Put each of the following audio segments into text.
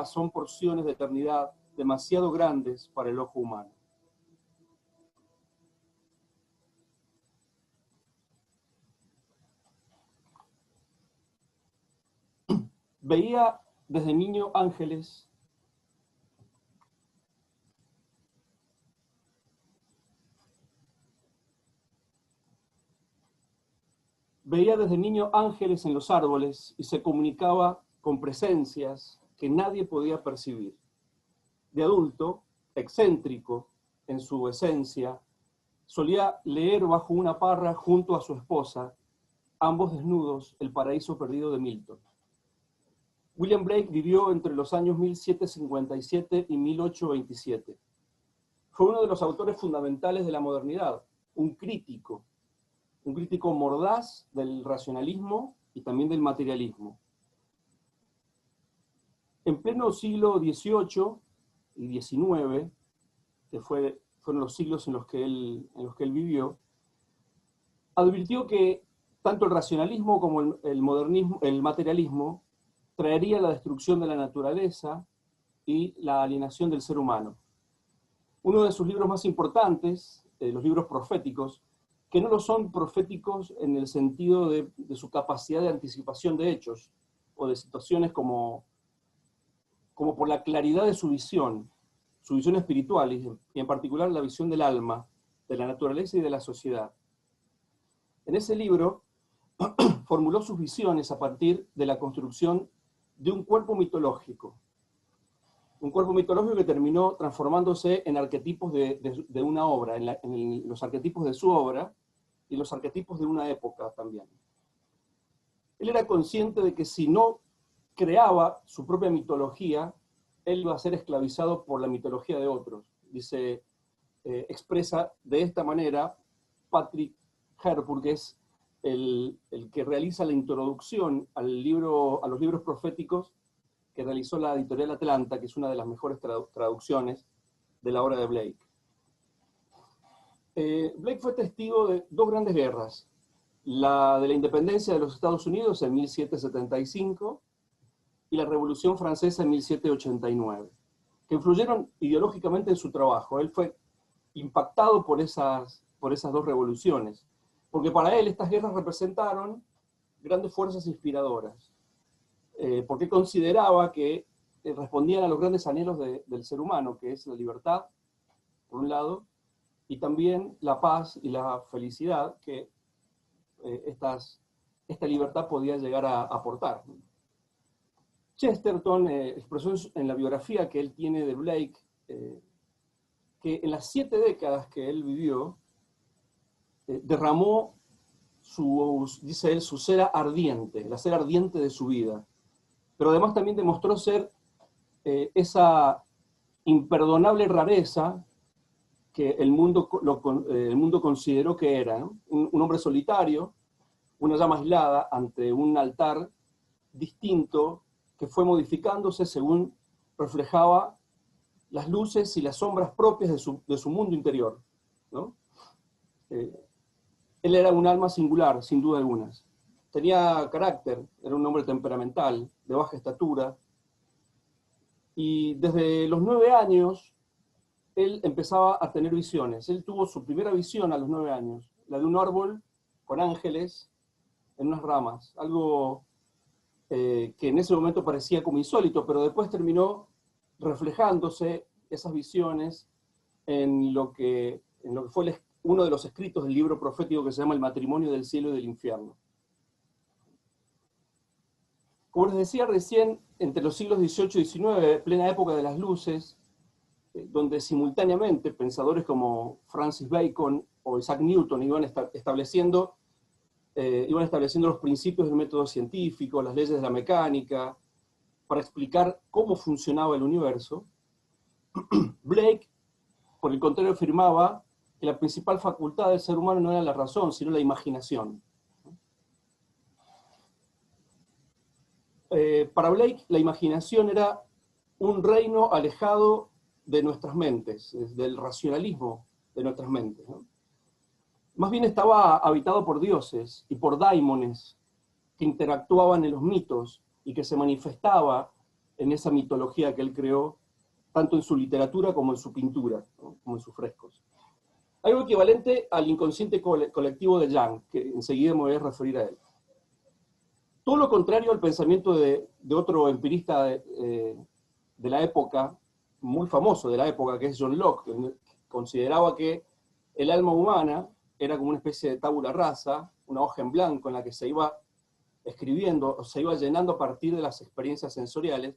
son porciones de eternidad demasiado grandes para el ojo humano. Veía desde niño ángeles en los árboles y se comunicaba con presencias que nadie podía percibir. De adulto, excéntrico en su esencia, solía leer bajo una parra junto a su esposa, ambos desnudos, El paraíso perdido de Milton. William Blake vivió entre los años 1757 y 1827. Fue uno de los autores fundamentales de la modernidad, un crítico mordaz del racionalismo y también del materialismo. En pleno siglo XVIII y XIX, que fueron los siglos en los que él vivió, advirtió que tanto el racionalismo como el materialismo traería la destrucción de la naturaleza y la alienación del ser humano. Uno de sus libros más importantes, los libros proféticos, que no lo son proféticos en el sentido de su capacidad de anticipación de hechos o de situaciones como por la claridad de su visión espiritual y en particular la visión del alma, de la naturaleza y de la sociedad. En ese libro formuló sus visiones a partir de la construcción de un cuerpo mitológico que terminó transformándose en arquetipos de una obra, en los arquetipos de su obra y los arquetipos de una época también. Él era consciente de que si no creaba su propia mitología, él iba a ser esclavizado por la mitología de otros. Expresa de esta manera Patrick Harpur, que es el que realiza la introducción a los libros proféticos que realizó la editorial Atlanta, que es una de las mejores traducciones de la obra de Blake. Blake fue testigo de dos grandes guerras, la de la independencia de los Estados Unidos en 1775 y la Revolución Francesa en 1789, que influyeron ideológicamente en su trabajo. Él fue impactado por esas dos revoluciones, porque para él estas guerras representaron grandes fuerzas inspiradoras, porque consideraba que respondían a los grandes anhelos del ser humano, que es la libertad, por un lado, y también la paz y la felicidad que esta libertad podía llegar a aportar. Chesterton expresó en la biografía que él tiene de Blake que en las 7 décadas que él vivió, derramó dice él, su cera ardiente, la cera ardiente de su vida. Pero además también demostró ser esa imperdonable rareza que el mundo consideró que era, ¿no? Un hombre solitario, una llama aislada ante un altar distinto que fue modificándose según reflejaba las luces y las sombras propias de su mundo interior, ¿no? Él era un alma singular, sin duda alguna. Tenía carácter, era un hombre temperamental, de baja estatura, y desde los 9 años él empezaba a tener visiones. Él tuvo su primera visión a los 9 años, la de un árbol con ángeles en unas ramas, algo que en ese momento parecía como insólito, pero después terminó reflejándose esas visiones en lo que fue uno de los escritos del libro profético que se llama El matrimonio del cielo y del infierno. Como les decía recién, entre los siglos XVIII y XIX, plena época de las luces, donde simultáneamente pensadores como Francis Bacon o Isaac Newton iban estableciendo los principios del método científico, las leyes de la mecánica, para explicar cómo funcionaba el universo, Blake, por el contrario, afirmaba que la principal facultad del ser humano no era la razón, sino la imaginación. Para Blake, la imaginación era un reino alejado de nuestras mentes, del racionalismo de nuestras mentes, ¿no? Más bien estaba habitado por dioses y por daimones que interactuaban en los mitos y que se manifestaba en esa mitología que él creó, tanto en su literatura como en su pintura, ¿no? Como en sus frescos. Algo equivalente al inconsciente colectivo de Jung, que enseguida me voy a referir a él. Todo lo contrario al pensamiento de otro empirista de la época, muy famoso de la época, que es John Locke, que consideraba que el alma humana era como una especie de tabula rasa, una hoja en blanco en la que se iba escribiendo, o se iba llenando a partir de las experiencias sensoriales.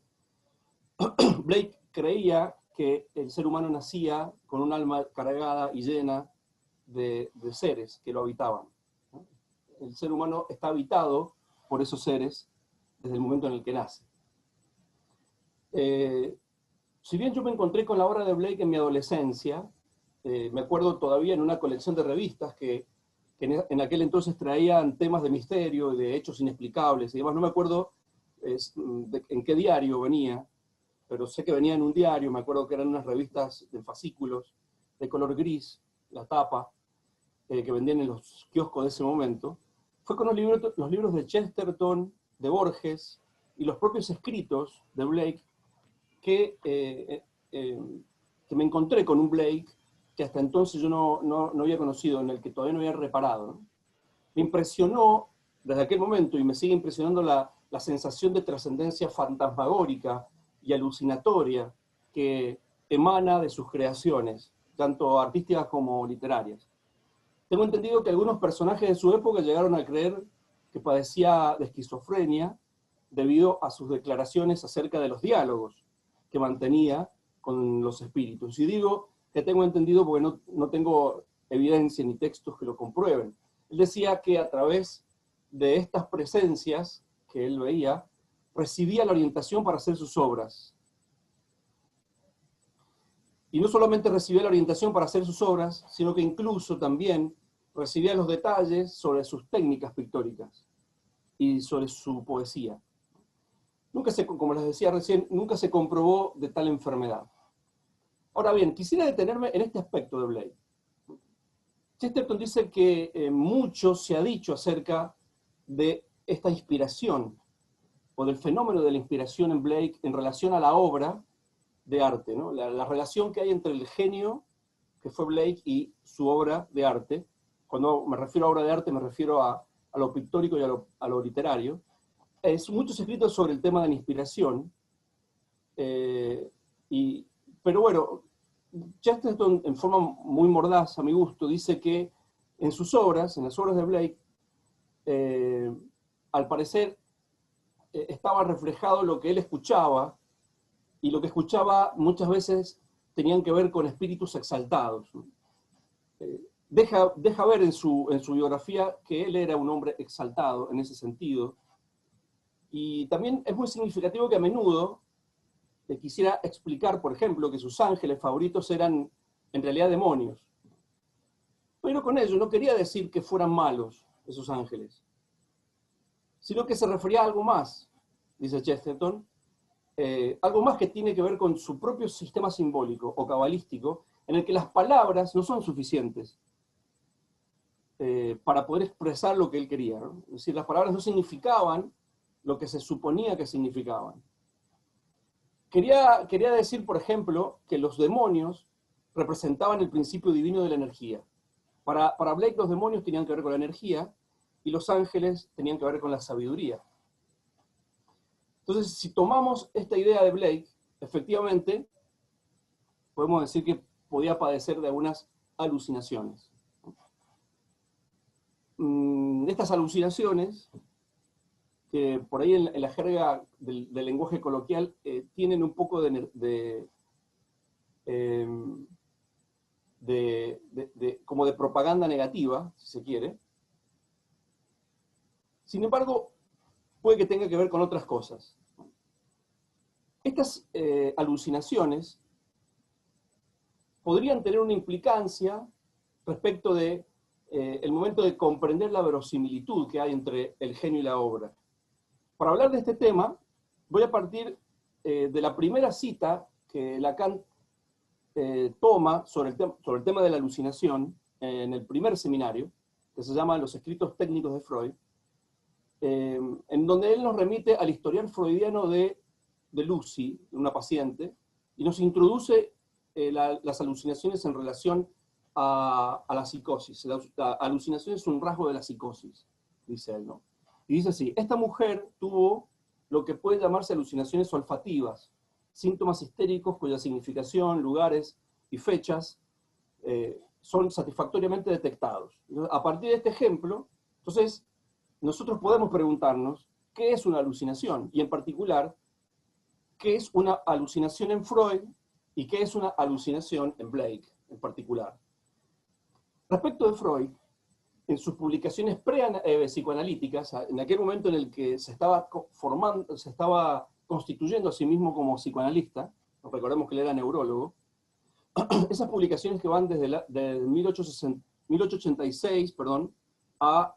Blake creía que el ser humano nacía con un alma cargada y llena de seres que lo habitaban, ¿no? El ser humano está habitado por esos seres desde el momento en el que nace. Si bien yo me encontré con la obra de Blake en mi adolescencia, me acuerdo todavía en una colección de revistas que en aquel entonces traían temas de misterio y de hechos inexplicables y demás. No me acuerdo en qué diario venía, pero sé que venía en un diario. Me acuerdo que eran unas revistas de fascículos de color gris, la tapa, que vendían en los kioscos de ese momento. Fue con los libros de Chesterton, de Borges y los propios escritos de Blake que me encontré con un Blake que hasta entonces yo no había conocido, en el que todavía no había reparado, ¿no? Me impresionó desde aquel momento, y me sigue impresionando la sensación de trascendencia fantasmagórica y alucinatoria que emana de sus creaciones, tanto artísticas como literarias. Tengo entendido que algunos personajes de su época llegaron a creer que padecía de esquizofrenia debido a sus declaraciones acerca de los diálogos que mantenía con los espíritus. Y digo que tengo entendido porque no tengo evidencia ni textos que lo comprueben. Él decía que a través de estas presencias que él veía, recibía la orientación para hacer sus obras. Y no solamente recibía la orientación para hacer sus obras, sino que incluso también recibía los detalles sobre sus técnicas pictóricas y sobre su poesía. Como les decía recién, nunca se comprobó de tal enfermedad. Ahora bien, quisiera detenerme en este aspecto de Blake. Chesterton dice que mucho se ha dicho acerca de esta inspiración, o del fenómeno de la inspiración en Blake en relación a la obra de arte, ¿no? La relación que hay entre el genio que fue Blake y su obra de arte. Cuando me refiero a obra de arte, me refiero a lo pictórico y a lo literario. Muchos escritos sobre el tema de la inspiración, pero bueno, Chesterton, en forma muy mordaz a mi gusto, dice que en sus obras, en las obras de Blake, al parecer estaba reflejado lo que él escuchaba, y lo que escuchaba muchas veces tenían que ver con espíritus exaltados. Deja ver en su biografía que él era un hombre exaltado en ese sentido, y también es muy significativo que a menudo quisiera explicar, por ejemplo, que sus ángeles favoritos eran en realidad demonios. Pero con ello no quería decir que fueran malos esos ángeles, sino que se refería a algo más, dice Chesterton, algo más que tiene que ver con su propio sistema simbólico o cabalístico, en el que las palabras no son suficientes para poder expresar lo que él quería, ¿no? Es decir, las palabras no significaban lo que se suponía que significaban. Quería decir, por ejemplo, que los demonios representaban el principio divino de la energía. Para Blake los demonios tenían que ver con la energía y los ángeles tenían que ver con la sabiduría. Entonces, si tomamos esta idea de Blake, efectivamente, podemos decir que podía padecer de algunas alucinaciones. Estas alucinaciones, que por ahí en la jerga del lenguaje coloquial tienen un poco como de propaganda negativa, si se quiere. Sin embargo, puede que tenga que ver con otras cosas. Estas alucinaciones podrían tener una implicancia respecto de el momento de comprender la verosimilitud que hay entre el genio y la obra. Para hablar de este tema, voy a partir de la primera cita que Lacan toma sobre el tema de la alucinación en el primer seminario, que se llama Los escritos técnicos de Freud, en donde él nos remite al historial freudiano de de Lucy, una paciente, y nos introduce las alucinaciones en relación a la psicosis. La alucinación es un rasgo de la psicosis, dice él, ¿no? Y dice así: esta mujer tuvo lo que puede llamarse alucinaciones olfativas, síntomas histéricos cuya significación, lugares y fechas son satisfactoriamente detectados. A partir de este ejemplo, entonces, nosotros podemos preguntarnos qué es una alucinación, y en particular, qué es una alucinación en Freud y qué es una alucinación en Blake en particular. Respecto de Freud, en sus publicaciones psicoanalíticas, en aquel momento en el que se estaba formando, se estaba constituyendo a sí mismo como psicoanalista, recordemos que él era neurólogo, esas publicaciones que van desde 1886 a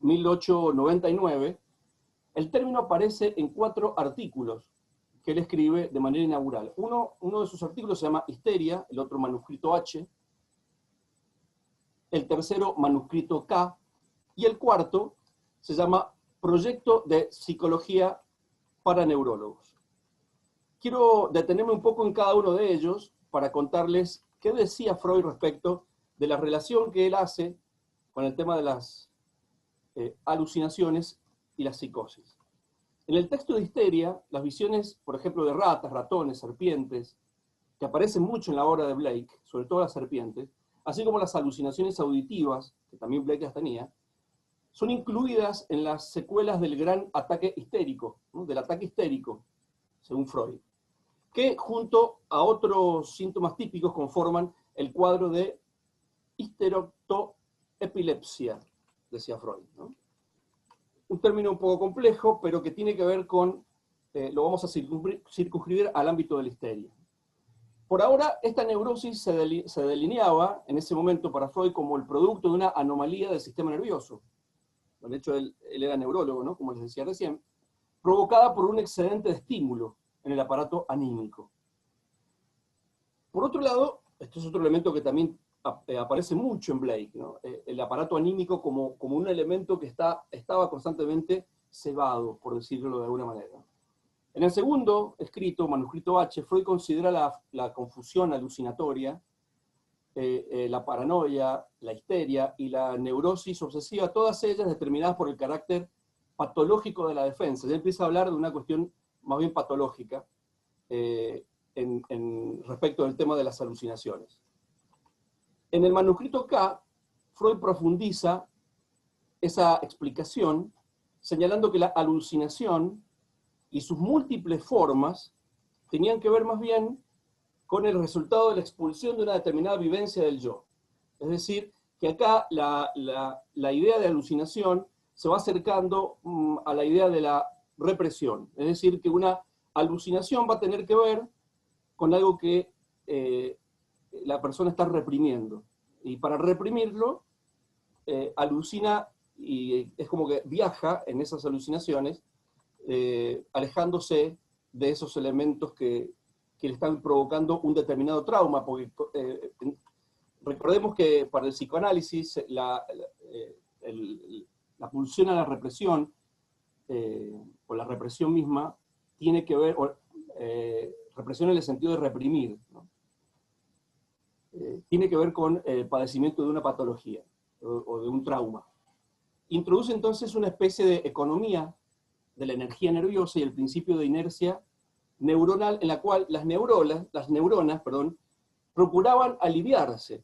1899, el término aparece en 4 artículos que él escribe de manera inaugural. Uno de sus artículos se llama Histeria, el otro Manuscrito H, el tercero Manuscrito K, y el cuarto se llama Proyecto de Psicología para Neurólogos. Quiero detenerme un poco en cada uno de ellos para contarles qué decía Freud respecto de la relación que él hace con el tema de las alucinaciones y la psicosis. En el texto de Histeria, las visiones, por ejemplo, de ratas, ratones, serpientes, que aparecen mucho en la obra de Blake, sobre todo las serpientes, así como las alucinaciones auditivas, que también Blake las tenía, son incluidas en las secuelas del gran ataque histérico, ¿no? Del ataque histérico, según Freud, que junto a otros síntomas típicos conforman el cuadro de histerectoepilepsia, decía Freud, ¿no? Un término un poco complejo, pero que tiene que ver con, lo vamos a circunscribir al ámbito de la histeria. Por ahora, esta neurosis se delineaba en ese momento para Freud como el producto de una anomalía del sistema nervioso. De hecho, él era neurólogo, ¿no? Como les decía recién, provocada por un excedente de estímulo en el aparato anímico. Por otro lado, esto es otro elemento que también aparece mucho en Blake, ¿no? El aparato anímico como un elemento que estaba constantemente cebado, por decirlo de alguna manera. En el segundo escrito, Manuscrito H, Freud considera la confusión alucinatoria, la paranoia, la histeria y la neurosis obsesiva, todas ellas determinadas por el carácter patológico de la defensa. Ya empieza a hablar de una cuestión más bien patológica respecto del tema de las alucinaciones. En el Manuscrito K, Freud profundiza esa explicación, señalando que la alucinación y sus múltiples formas tenían que ver más bien con el resultado de la expulsión de una determinada vivencia del yo. Es decir, que acá la idea de alucinación se va acercando a la idea de la represión. Es decir, que una alucinación va a tener que ver con algo que la persona está reprimiendo. Y para reprimirlo, alucina y es como que viaja en esas alucinaciones, alejándose de esos elementos que le están provocando un determinado trauma, porque recordemos que para el psicoanálisis la pulsión a la represión, o la represión misma, tiene que ver, represión en el sentido de reprimir, ¿no? Tiene que ver con el padecimiento de una patología o de un trauma. Introduce entonces una especie de economía de la energía nerviosa y el principio de inercia neuronal, en la cual las neuronas, procuraban aliviarse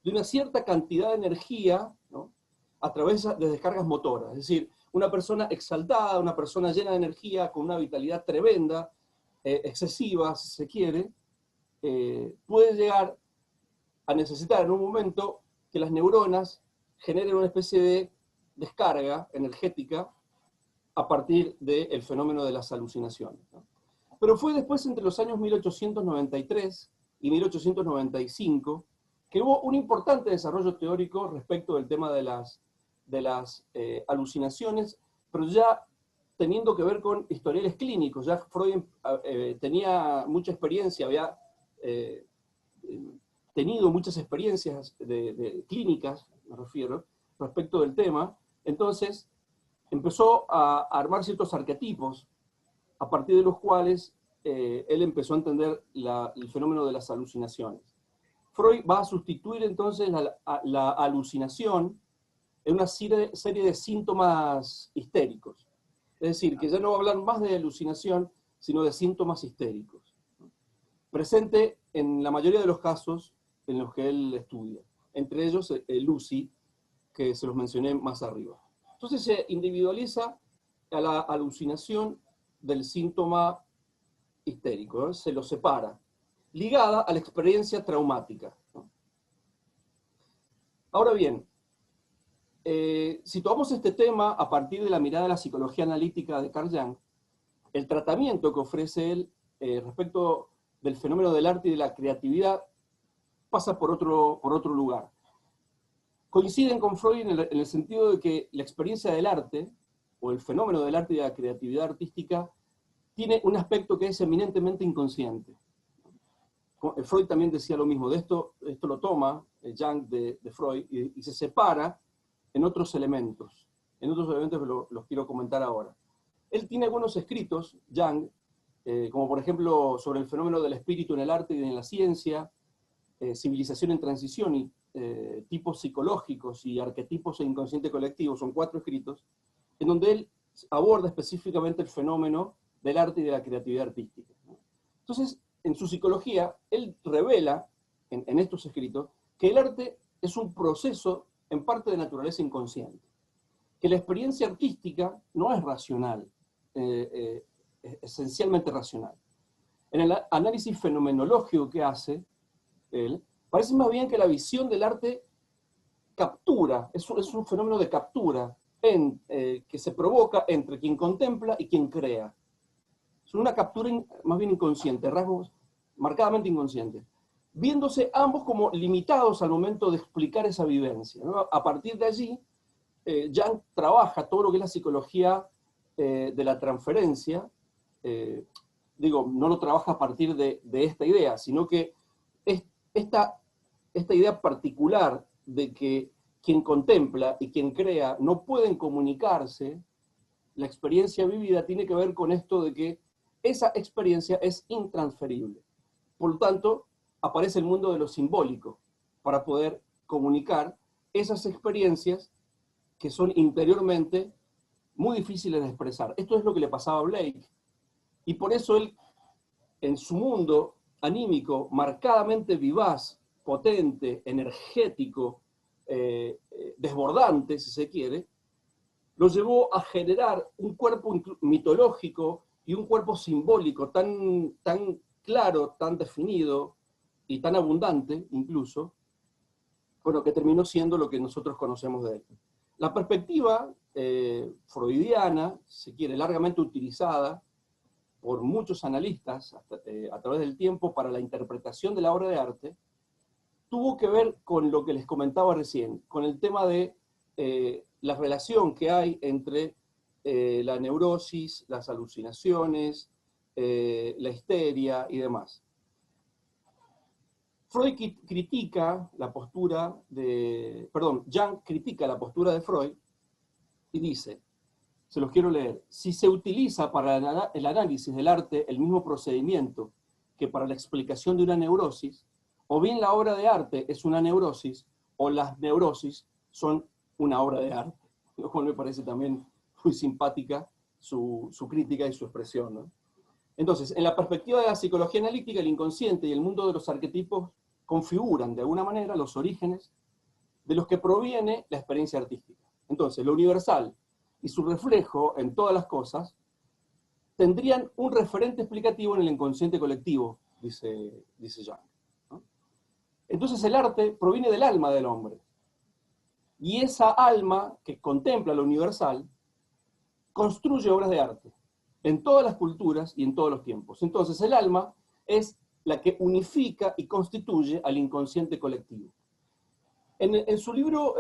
de una cierta cantidad de energía, ¿no? A través de descargas motoras. Es decir, una persona exaltada, una persona llena de energía, con una vitalidad tremenda, excesiva, si se quiere, puede llegar a necesitar en un momento que las neuronas generen una especie de descarga energética a partir del fenómeno de las alucinaciones, ¿no? Pero fue después, entre los años 1893 y 1895, que hubo un importante desarrollo teórico respecto del tema de las alucinaciones, pero ya teniendo que ver con historiales clínicos. Ya Freud tenía mucha experiencia, había tenido muchas experiencias clínicas, me refiero, respecto del tema. Entonces empezó a armar ciertos arquetipos a partir de los cuales él empezó a entender el fenómeno de las alucinaciones. Freud va a sustituir entonces la alucinación en una serie de síntomas histéricos. Es decir, que ya no va a hablar más de alucinación, sino de síntomas histéricos. Presente en la mayoría de los casos en los que él estudia. Entre ellos, Lucy, que se los mencioné más arriba. Entonces se individualiza a la alucinación del síntoma histérico, ¿no? Se lo separa, ligada a la experiencia traumática, ¿no? Ahora bien, situamos este tema a partir de la mirada de la psicología analítica de Carl Jung. El tratamiento que ofrece él respecto del fenómeno del arte y de la creatividad pasa por otro lugar. Coinciden con Freud en el sentido de que la experiencia del arte, o el fenómeno del arte y de la creatividad artística, tiene un aspecto que es eminentemente inconsciente. Freud también decía lo mismo, esto lo toma Jung de Freud y se separa en otros elementos. En otros elementos que los quiero comentar ahora. Él tiene algunos escritos, Jung, como por ejemplo sobre el fenómeno del espíritu en el arte y en la ciencia, civilización en transición y tipos psicológicos y arquetipos e inconsciente colectivo, son 4 escritos, en donde él aborda específicamente el fenómeno del arte y de la creatividad artística. Entonces, en su psicología, él revela, en estos escritos, que el arte es un proceso en parte de naturaleza inconsciente, que la experiencia artística no es racional, esencialmente racional. En el análisis fenomenológico que hace él, parece más bien que la visión del arte captura, es un fenómeno de captura que se provoca entre quien contempla y quien crea. Es una captura más bien inconsciente, rasgos marcadamente inconscientes, viéndose ambos como limitados al momento de explicar esa vivencia, ¿no? A partir de allí, Jung trabaja todo lo que es la psicología de la transferencia, no lo trabaja a partir de esta idea, sino que esta idea particular de que quien contempla y quien crea no pueden comunicarse, la experiencia vivida tiene que ver con esto de que esa experiencia es intransferible. Por lo tanto, aparece el mundo de lo simbólico para poder comunicar esas experiencias que son interiormente muy difíciles de expresar. Esto es lo que le pasaba a Blake. Y por eso él, en su mundo anímico, marcadamente vivaz, potente, energético, desbordante, si se quiere, lo llevó a generar un cuerpo mitológico y un cuerpo simbólico tan claro, tan definido y tan abundante, incluso, bueno, que terminó siendo lo que nosotros conocemos de él. La perspectiva freudiana, si se quiere, largamente utilizada por muchos analistas a través del tiempo para la interpretación de la obra de arte, tuvo que ver con lo que les comentaba recién, con el tema de la relación que hay entre la neurosis, las alucinaciones, la histeria y demás. Jung critica la postura de Freud y dice, se los quiero leer, si se utiliza para el análisis del arte el mismo procedimiento que para la explicación de una neurosis, o bien la obra de arte es una neurosis, o las neurosis son una obra de arte. Lo cual me parece también muy simpática su crítica y su expresión, ¿no? Entonces, en la perspectiva de la psicología analítica, el inconsciente y el mundo de los arquetipos configuran de alguna manera los orígenes de los que proviene la experiencia artística. Entonces, lo universal y su reflejo en todas las cosas tendrían un referente explicativo en el inconsciente colectivo, dice Jung, ¿no? Entonces, el arte proviene del alma del hombre. Y esa alma que contempla lo universal construye obras de arte en todas las culturas y en todos los tiempos. Entonces, el alma es la que unifica y constituye al inconsciente colectivo. En su libro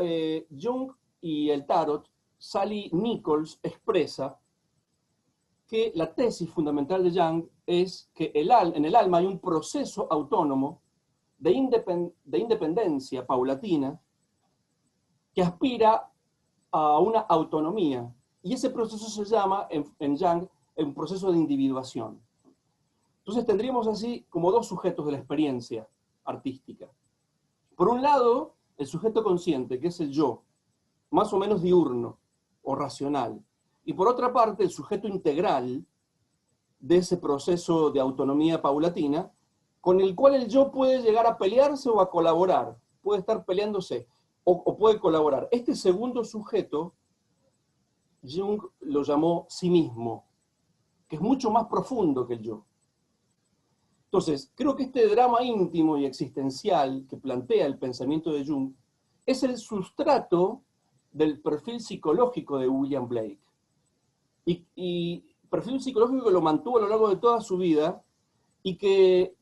Jung y el Tarot, Sally Nichols expresa que la tesis fundamental de Jung es que en el alma hay un proceso autónomo de independencia paulatina que aspira a una autonomía. Y ese proceso se llama, en Jung, un proceso de individuación. Entonces tendríamos así como dos sujetos de la experiencia artística. Por un lado, el sujeto consciente, que es el yo, más o menos diurno o racional. Y por otra parte, el sujeto integral de ese proceso de autonomía paulatina, con el cual el yo puede llegar a pelearse o a colaborar, puede estar peleándose o puede colaborar. Este segundo sujeto, Jung lo llamó sí mismo, que es mucho más profundo que el yo. Entonces, creo que este drama íntimo y existencial que plantea el pensamiento de Jung es el sustrato del perfil psicológico de William Blake. Y perfil psicológico que lo mantuvo a lo largo de toda su vida y que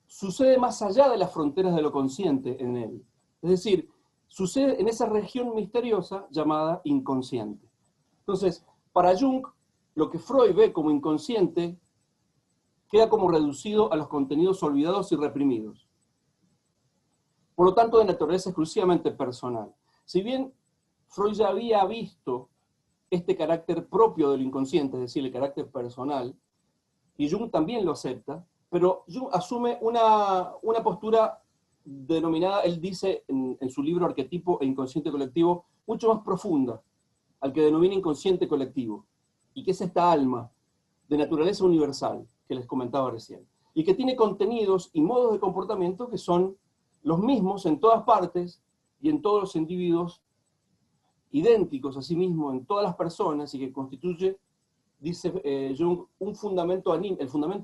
sucede más allá de las fronteras de lo consciente en él. Es decir, sucede en esa región misteriosa llamada inconsciente. Entonces, para Jung, lo que Freud ve como inconsciente queda como reducido a los contenidos olvidados y reprimidos. Por lo tanto, de naturaleza exclusivamente personal. Si bien Freud ya había visto este carácter propio del inconsciente, es decir, el carácter personal, y Jung también lo acepta, pero Jung asume una postura denominada, él dice en su libro Arquetipo e Inconsciente Colectivo, mucho más profunda, al que denomina inconsciente colectivo, y que es esta alma de naturaleza universal que les comentaba recién, y que tiene contenidos y modos de comportamiento que son los mismos en todas partes y en todos los individuos, idénticos a sí mismos en todas las personas, y que constituye, dice Jung, el fundamento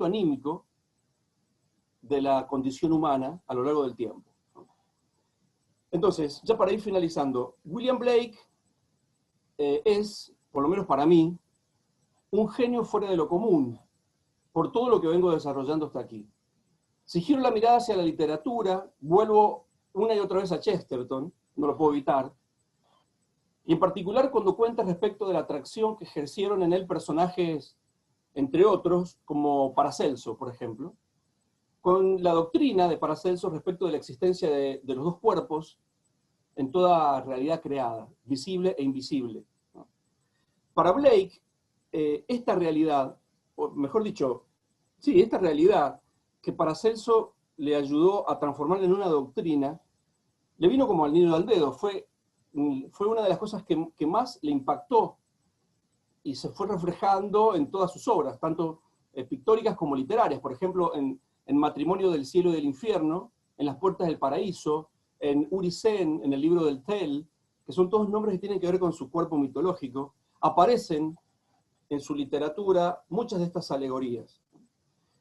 anímico de la condición humana a lo largo del tiempo. Entonces, ya para ir finalizando, William Blake es, por lo menos para mí, un genio fuera de lo común, por todo lo que vengo desarrollando hasta aquí. Si giro la mirada hacia la literatura, vuelvo una y otra vez a Chesterton, no lo puedo evitar, y en particular cuando cuenta respecto de la atracción que ejercieron en él personajes, entre otros, como Paracelso, por ejemplo, con la doctrina de Paracelso respecto de la existencia de los dos cuerpos en toda realidad creada, visible e invisible. Para Blake, esta realidad, o mejor dicho, sí, esta realidad que Paracelso le ayudó a transformar en una doctrina, le vino como al niño al dedo, fue una de las cosas que más le impactó y se fue reflejando en todas sus obras, tanto pictóricas como literarias. Por ejemplo, en Matrimonio del Cielo y del Infierno, en Las Puertas del Paraíso, en Urizen, en el libro del Tell, que son todos nombres que tienen que ver con su cuerpo mitológico, aparecen en su literatura muchas de estas alegorías.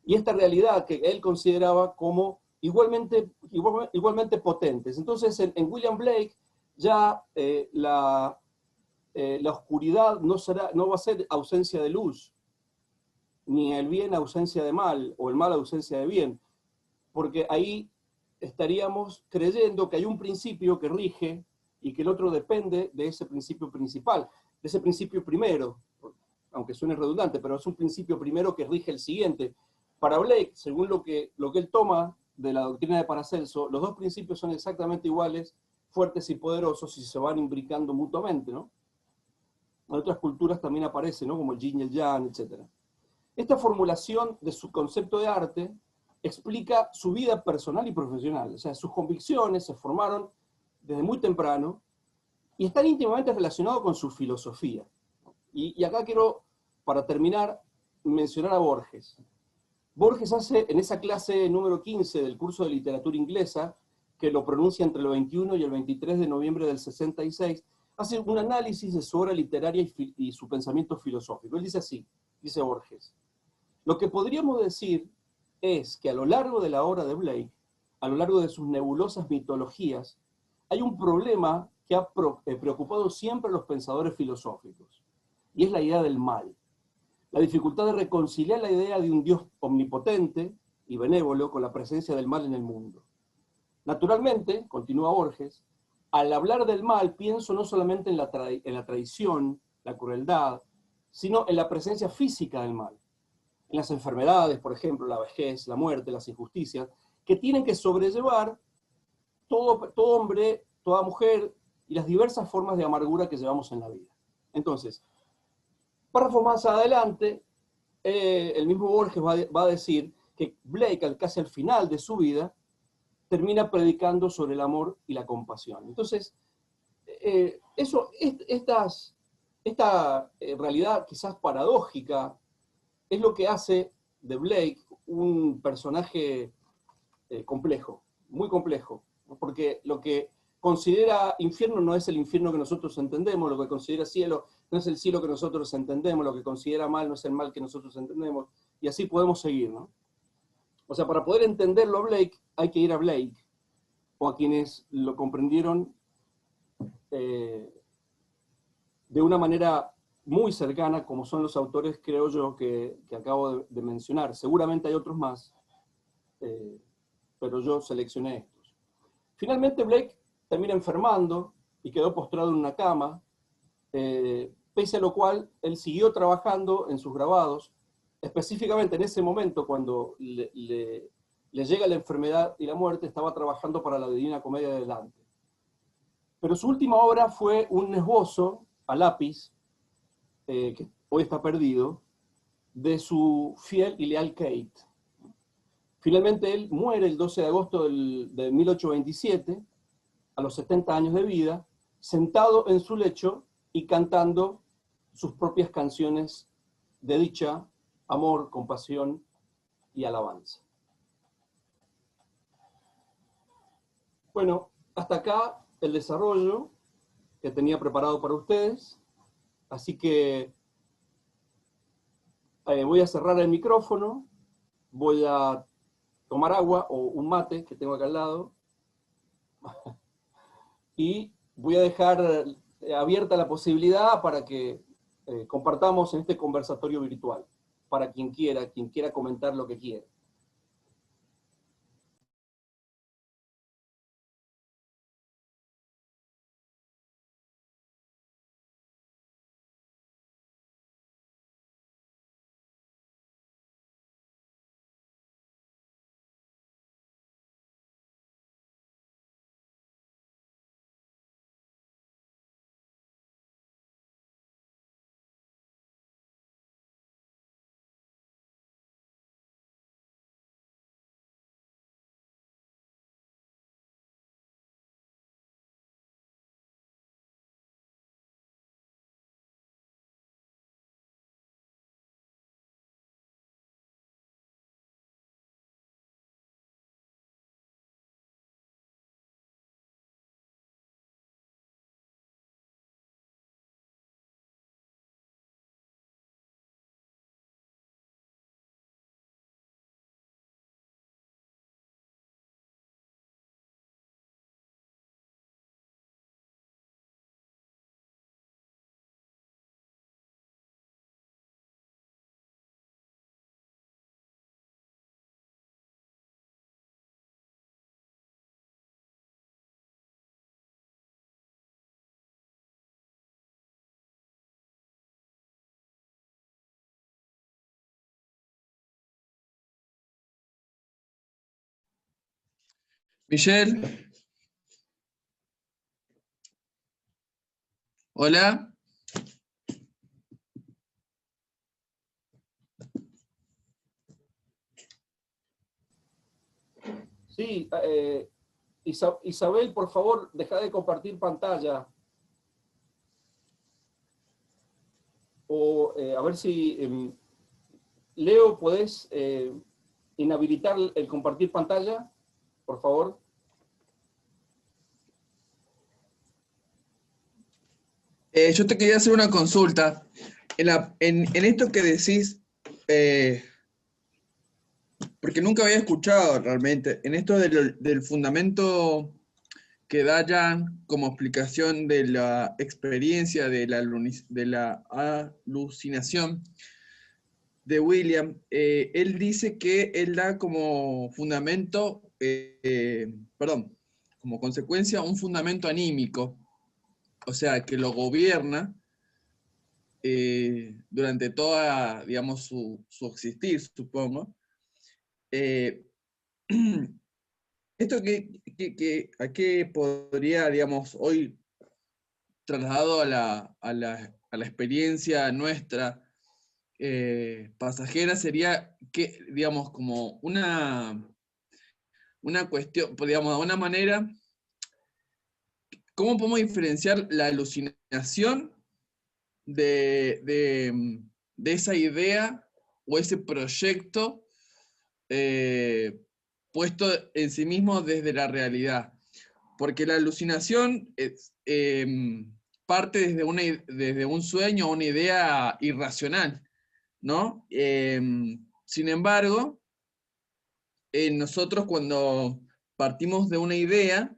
Y esta realidad que él consideraba como igualmente potentes. Entonces, en William Blake ya la oscuridad no va a ser ausencia de luz, ni el bien ausencia de mal, o el mal ausencia de bien, porque ahí estaríamos creyendo que hay un principio que rige y que el otro depende de ese principio principal, de ese principio primero, aunque suene redundante, pero es un principio primero que rige el siguiente. Para Blake, según lo que él toma de la doctrina de Paracelso, los dos principios son exactamente iguales, fuertes y poderosos, y se van imbricando mutuamente, ¿no? En otras culturas también aparece, ¿no? Como el yin y el yang, etc. Esta formulación de su concepto de arte explica su vida personal y profesional. O sea, sus convicciones se formaron desde muy temprano y están íntimamente relacionados con su filosofía. Y acá quiero, para terminar, mencionar a Borges. Borges hace, en esa clase número 15 del curso de literatura inglesa, que lo pronuncia entre el 21 y el 23 de noviembre del 66, hace un análisis de su obra literaria y su pensamiento filosófico. Él dice así, dice Borges: lo que podríamos decir es que a lo largo de la obra de Blake, a lo largo de sus nebulosas mitologías, hay un problema que ha preocupado siempre a los pensadores filosóficos, y es la idea del mal. La dificultad de reconciliar la idea de un Dios omnipotente y benévolo con la presencia del mal en el mundo. Naturalmente, continúa Borges, al hablar del mal pienso no solamente en la traición, la crueldad, sino en la presencia física del mal. En las enfermedades, por ejemplo, la vejez, la muerte, las injusticias, que tienen que sobrellevar todo hombre, toda mujer y las diversas formas de amargura que llevamos en la vida. Entonces, Párrafos más adelante, el mismo Borges va a decir que Blake, casi al final de su vida, termina predicando sobre el amor y la compasión. Entonces, esta realidad quizás paradójica es lo que hace de Blake un personaje complejo, muy complejo, ¿no? Porque lo que considera infierno no es el infierno que nosotros entendemos, lo que considera cielo no es el cielo que nosotros entendemos, lo que considera mal no es el mal que nosotros entendemos, y así podemos seguir, ¿no? O sea, para poder entenderlo a Blake, hay que ir a Blake, o a quienes lo comprendieron de una manera muy cercana, como son los autores, creo yo, que acabo de mencionar. Seguramente hay otros más, pero yo seleccioné estos. Finalmente Blake termina enfermando y quedó postrado en una cama, pese a lo cual él siguió trabajando en sus grabados, específicamente en ese momento cuando le llega la enfermedad y la muerte, estaba trabajando para la Divina Comedia de Dante. Pero su última obra fue un esbozo a lápiz, que hoy está perdido, de su fiel y leal Kate. Finalmente él muere el 12 de agosto de 1827, a los 70 años de vida, sentado en su lecho y cantando sus propias canciones de dicha, amor, compasión y alabanza. Bueno, hasta acá el desarrollo que tenía preparado para ustedes, así que voy a cerrar el micrófono, voy a tomar agua o un mate que tengo acá al lado, y voy a dejar abierta la posibilidad para que compartamos en este conversatorio virtual, para quien quiera comentar lo que quiera. Michelle, hola. Sí, Isabel, por favor, deja de compartir pantalla. O a ver si, Leo, ¿podés inhabilitar el compartir pantalla? Por favor. Yo te quería hacer una consulta. En esto que decís, porque nunca había escuchado realmente, en esto del fundamento que da Jan como explicación de la experiencia de la alucinación de William, él dice que él da como fundamento, como consecuencia un fundamento anímico, o sea, que lo gobierna durante toda, digamos, su existir, supongo. ¿Esto a qué podría, digamos, hoy trasladado a la experiencia nuestra, pasajera sería que, digamos, como una cuestión, digamos, de una manera, ¿cómo podemos diferenciar la alucinación de esa idea o ese proyecto puesto en sí mismo desde la realidad? Porque la alucinación parte desde un sueño o una idea irracional, ¿no? Sin embargo, nosotros cuando partimos de una idea,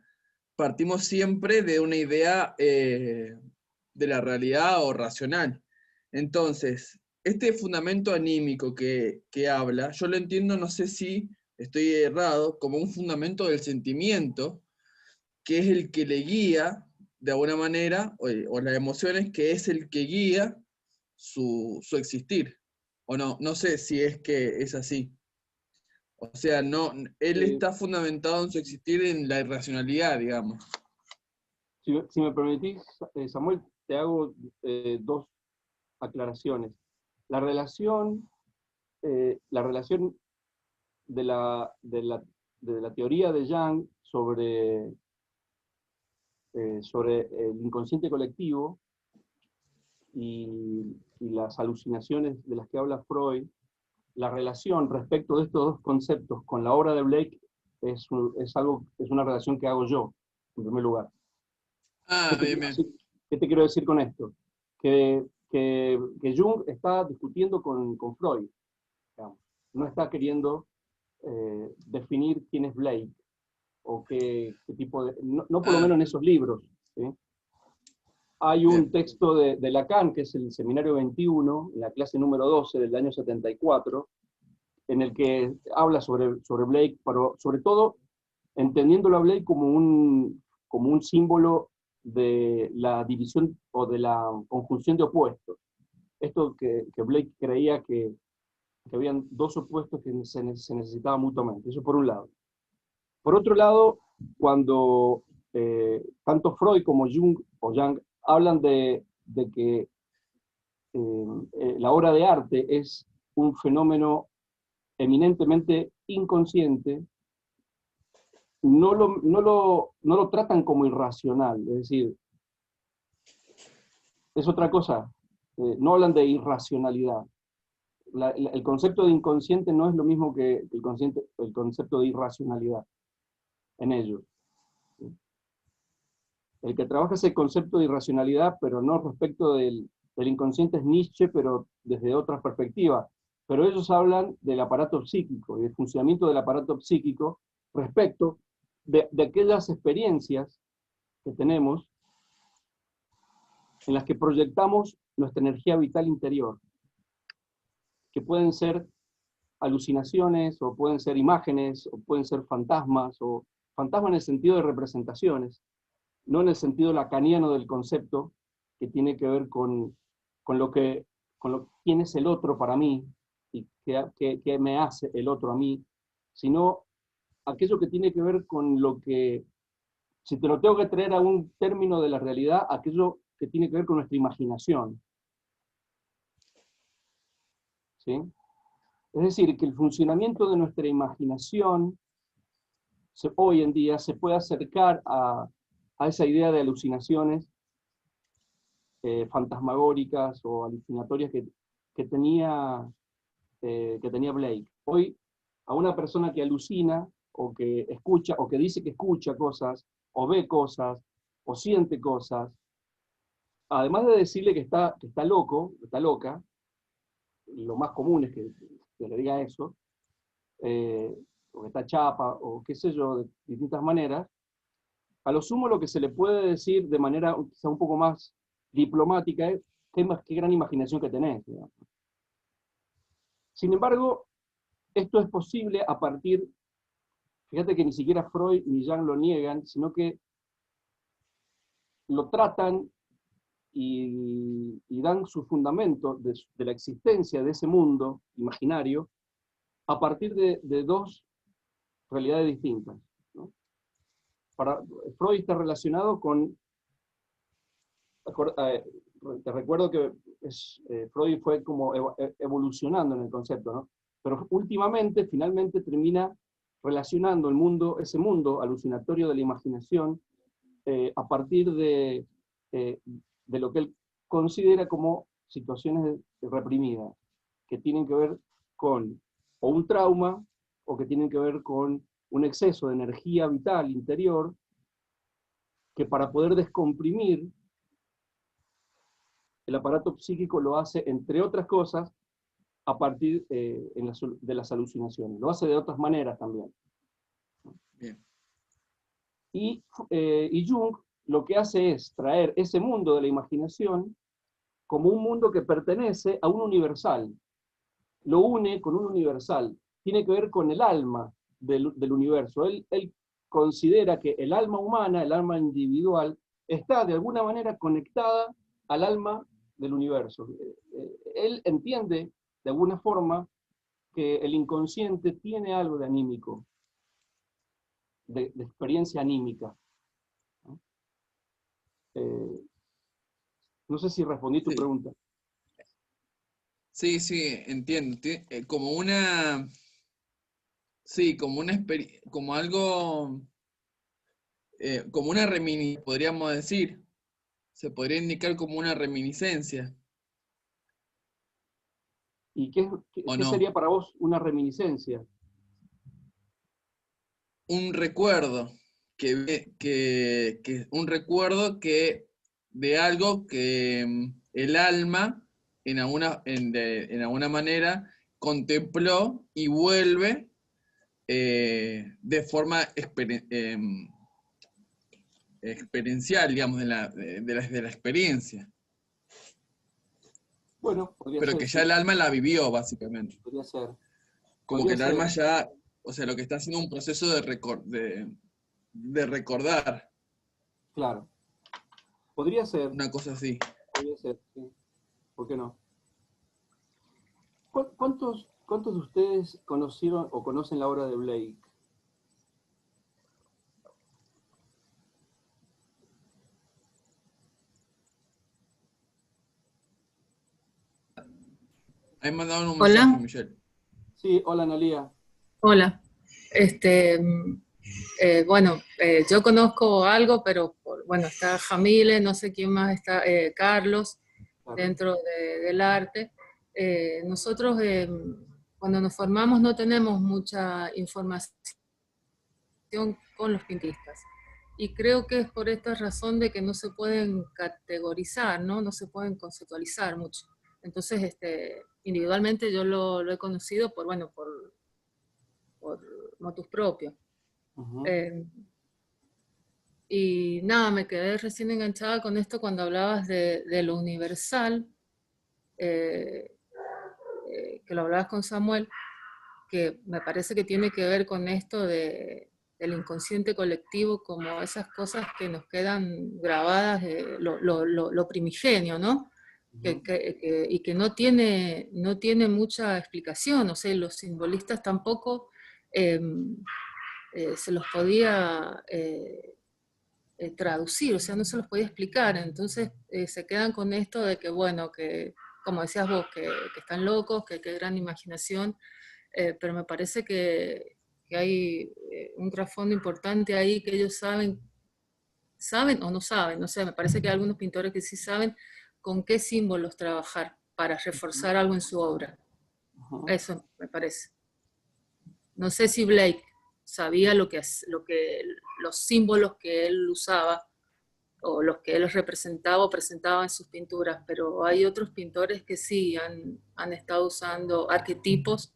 partimos siempre de una idea de la realidad o racional. Entonces, este fundamento anímico que habla, yo lo entiendo, no sé si estoy errado, como un fundamento del sentimiento, que es el que le guía, de alguna manera, o las emociones, que es el que guía su existir. O no, no sé si es que es así. O sea, no, él Eh, está fundamentado en su existir en la irracionalidad, digamos. si me permitís, Samuel, te hago dos aclaraciones. La la relación de de la teoría de Jung sobre el inconsciente colectivo y las alucinaciones de las que habla Freud, la relación respecto de estos dos conceptos con la obra de Blake es una relación que hago yo, en primer lugar. ¿Qué Ah, te bien, quiero bien. decir, qué te quiero decir con esto? Que Jung está discutiendo con Freud, digamos. No está queriendo definir quién es Blake o qué tipo de... No, no por lo Ah, menos en esos libros. ¿Sí? Hay un bien. texto de Lacan, que es el Seminario 21, en la clase número 12 del año 74, en el que habla sobre Blake, pero sobre todo entendiéndolo a Blake como un símbolo de la división o de la conjunción de opuestos. Esto que Blake creía que habían dos opuestos que se necesitaban mutuamente. Eso por un lado. Por otro lado, cuando tanto Freud como Jung o Jung hablan de que la obra de arte es un fenómeno eminentemente inconsciente, no lo tratan como irracional, es decir, es otra cosa, no hablan de irracionalidad. El concepto de inconsciente no es lo mismo que el concepto de irracionalidad en ello. El que trabaja ese concepto de irracionalidad, pero no respecto del inconsciente, es Nietzsche, pero desde otra perspectiva. Pero ellos hablan del aparato psíquico y del funcionamiento del aparato psíquico respecto de aquellas experiencias que tenemos en las que proyectamos nuestra energía vital interior, que pueden ser alucinaciones, o pueden ser imágenes, o pueden ser fantasmas, o fantasmas en el sentido de representaciones, no en el sentido lacaniano del concepto, que tiene que ver con quién es el otro para mí, y qué me hace el otro a mí, sino aquello que tiene que ver con lo que, si te lo tengo que traer a un término de la realidad, aquello que tiene que ver con nuestra imaginación. ¿Sí? Es decir, que el funcionamiento de nuestra imaginación hoy en día se puede acercar a esa idea de alucinaciones fantasmagóricas o alucinatorias que que tenía Blake. Hoy, a una persona que alucina o que escucha o que dice que escucha cosas o ve cosas o siente cosas, además de decirle que está loco, que está loca, lo más común es que le diga eso, eh, o que está chapa, o qué sé yo, de distintas maneras, a lo sumo lo que se le puede decir de manera quizá un poco más diplomática es qué gran imaginación que tenés. Digamos. Sin embargo, esto es posible a partir, fíjate que ni siquiera Freud ni Jung lo niegan, sino que lo tratan y dan su fundamento de la existencia de ese mundo imaginario a partir de dos realidades distintas. ¿No? Freud está relacionado con, te recuerdo que Freud fue como evolucionando en el concepto, ¿no? Pero últimamente, finalmente termina relacionando ese mundo alucinatorio de la imaginación, a partir de lo que él considera como situaciones reprimidas, que tienen que ver con o un trauma, o que tienen que ver con un exceso de energía vital interior, que para poder descomprimir, el aparato psíquico lo hace, entre otras cosas, a partir de las alucinaciones. Lo hace de otras maneras también. Bien. Y Jung lo que hace es traer ese mundo de la imaginación como un mundo que pertenece a un universal. Lo une con un universal. Tiene que ver con el alma del universo. Él considera que el alma humana, el alma individual, está de alguna manera conectada al alma del universo. Él entiende de alguna forma que el inconsciente tiene algo de anímico, de experiencia anímica. ¿No? No sé si respondí tu Sí, pregunta. sí, sí, entiendo. Como una, sí, como algo, como una reminiscencia, podríamos decir. Se podría indicar como una reminiscencia, ¿Y qué, ¿o qué no? sería para vos una reminiscencia? Un recuerdo, un recuerdo que de algo que el alma en alguna manera contempló y vuelve de forma experiencial, digamos, de la experiencia, Bueno, podría pero ser, que ya sí, el alma la vivió, básicamente. podría ser. Como que Podría el ser, alma ya, o sea, lo que está haciendo un proceso de recordar, claro. una cosa así. Podría ser, sí. ¿Por qué no? ¿Cuántos de ustedes conocieron o conocen la obra de Blake? Ahí mandaron un mensaje, Hola, Michelle. Sí, hola Analía. hola. Este, bueno, yo conozco algo, pero bueno, está Jamile, no sé quién más está, Carlos, Claro. dentro del arte. Nosotros, cuando nos formamos, no tenemos mucha información con los pintistas. Y creo que es por esta razón de que no se pueden categorizar, ¿no? No se pueden conceptualizar mucho. Entonces, individualmente yo lo he conocido bueno, por motus propios. Uh-huh. Y nada, me quedé recién enganchada con esto cuando hablabas de lo universal, que lo hablabas con Samuel, que me parece que tiene que ver con esto del inconsciente colectivo, como esas cosas que nos quedan grabadas, lo primigenio, ¿no? Uh-huh. Y que no tiene mucha explicación, o sea, los simbolistas tampoco se los podía traducir, o sea, no se los podía explicar, entonces se quedan con esto de que, bueno, que como decías vos, que están locos, que qué gran imaginación, pero me parece que hay un trasfondo importante ahí que ellos saben o no saben, no sé, me parece que hay algunos pintores que sí saben con qué símbolos trabajar para reforzar algo en su obra. Uh-huh. Eso me parece. No sé si Blake sabía los símbolos que él usaba o los que él representaba o presentaba en sus pinturas, pero hay otros pintores que sí han estado usando arquetipos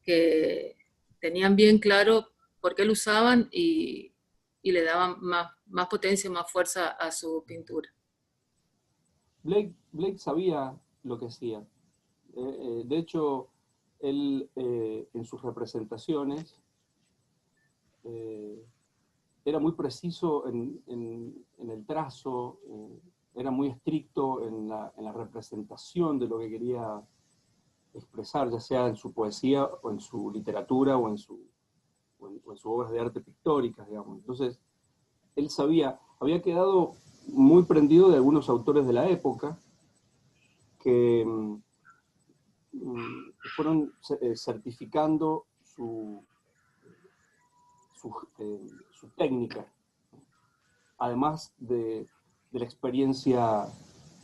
que tenían bien claro por qué lo usaban y le daban más potencia, más fuerza a su pintura. Blake sabía lo que hacía. De hecho, él en sus representaciones era muy preciso en el trazo, era muy estricto en la representación de lo que quería expresar, ya sea en su poesía o en su literatura o en sus obras de arte pictóricas, digamos. Entonces, él sabía, había quedado muy prendido de algunos autores de la época, que fueron certificando su técnica, además de la experiencia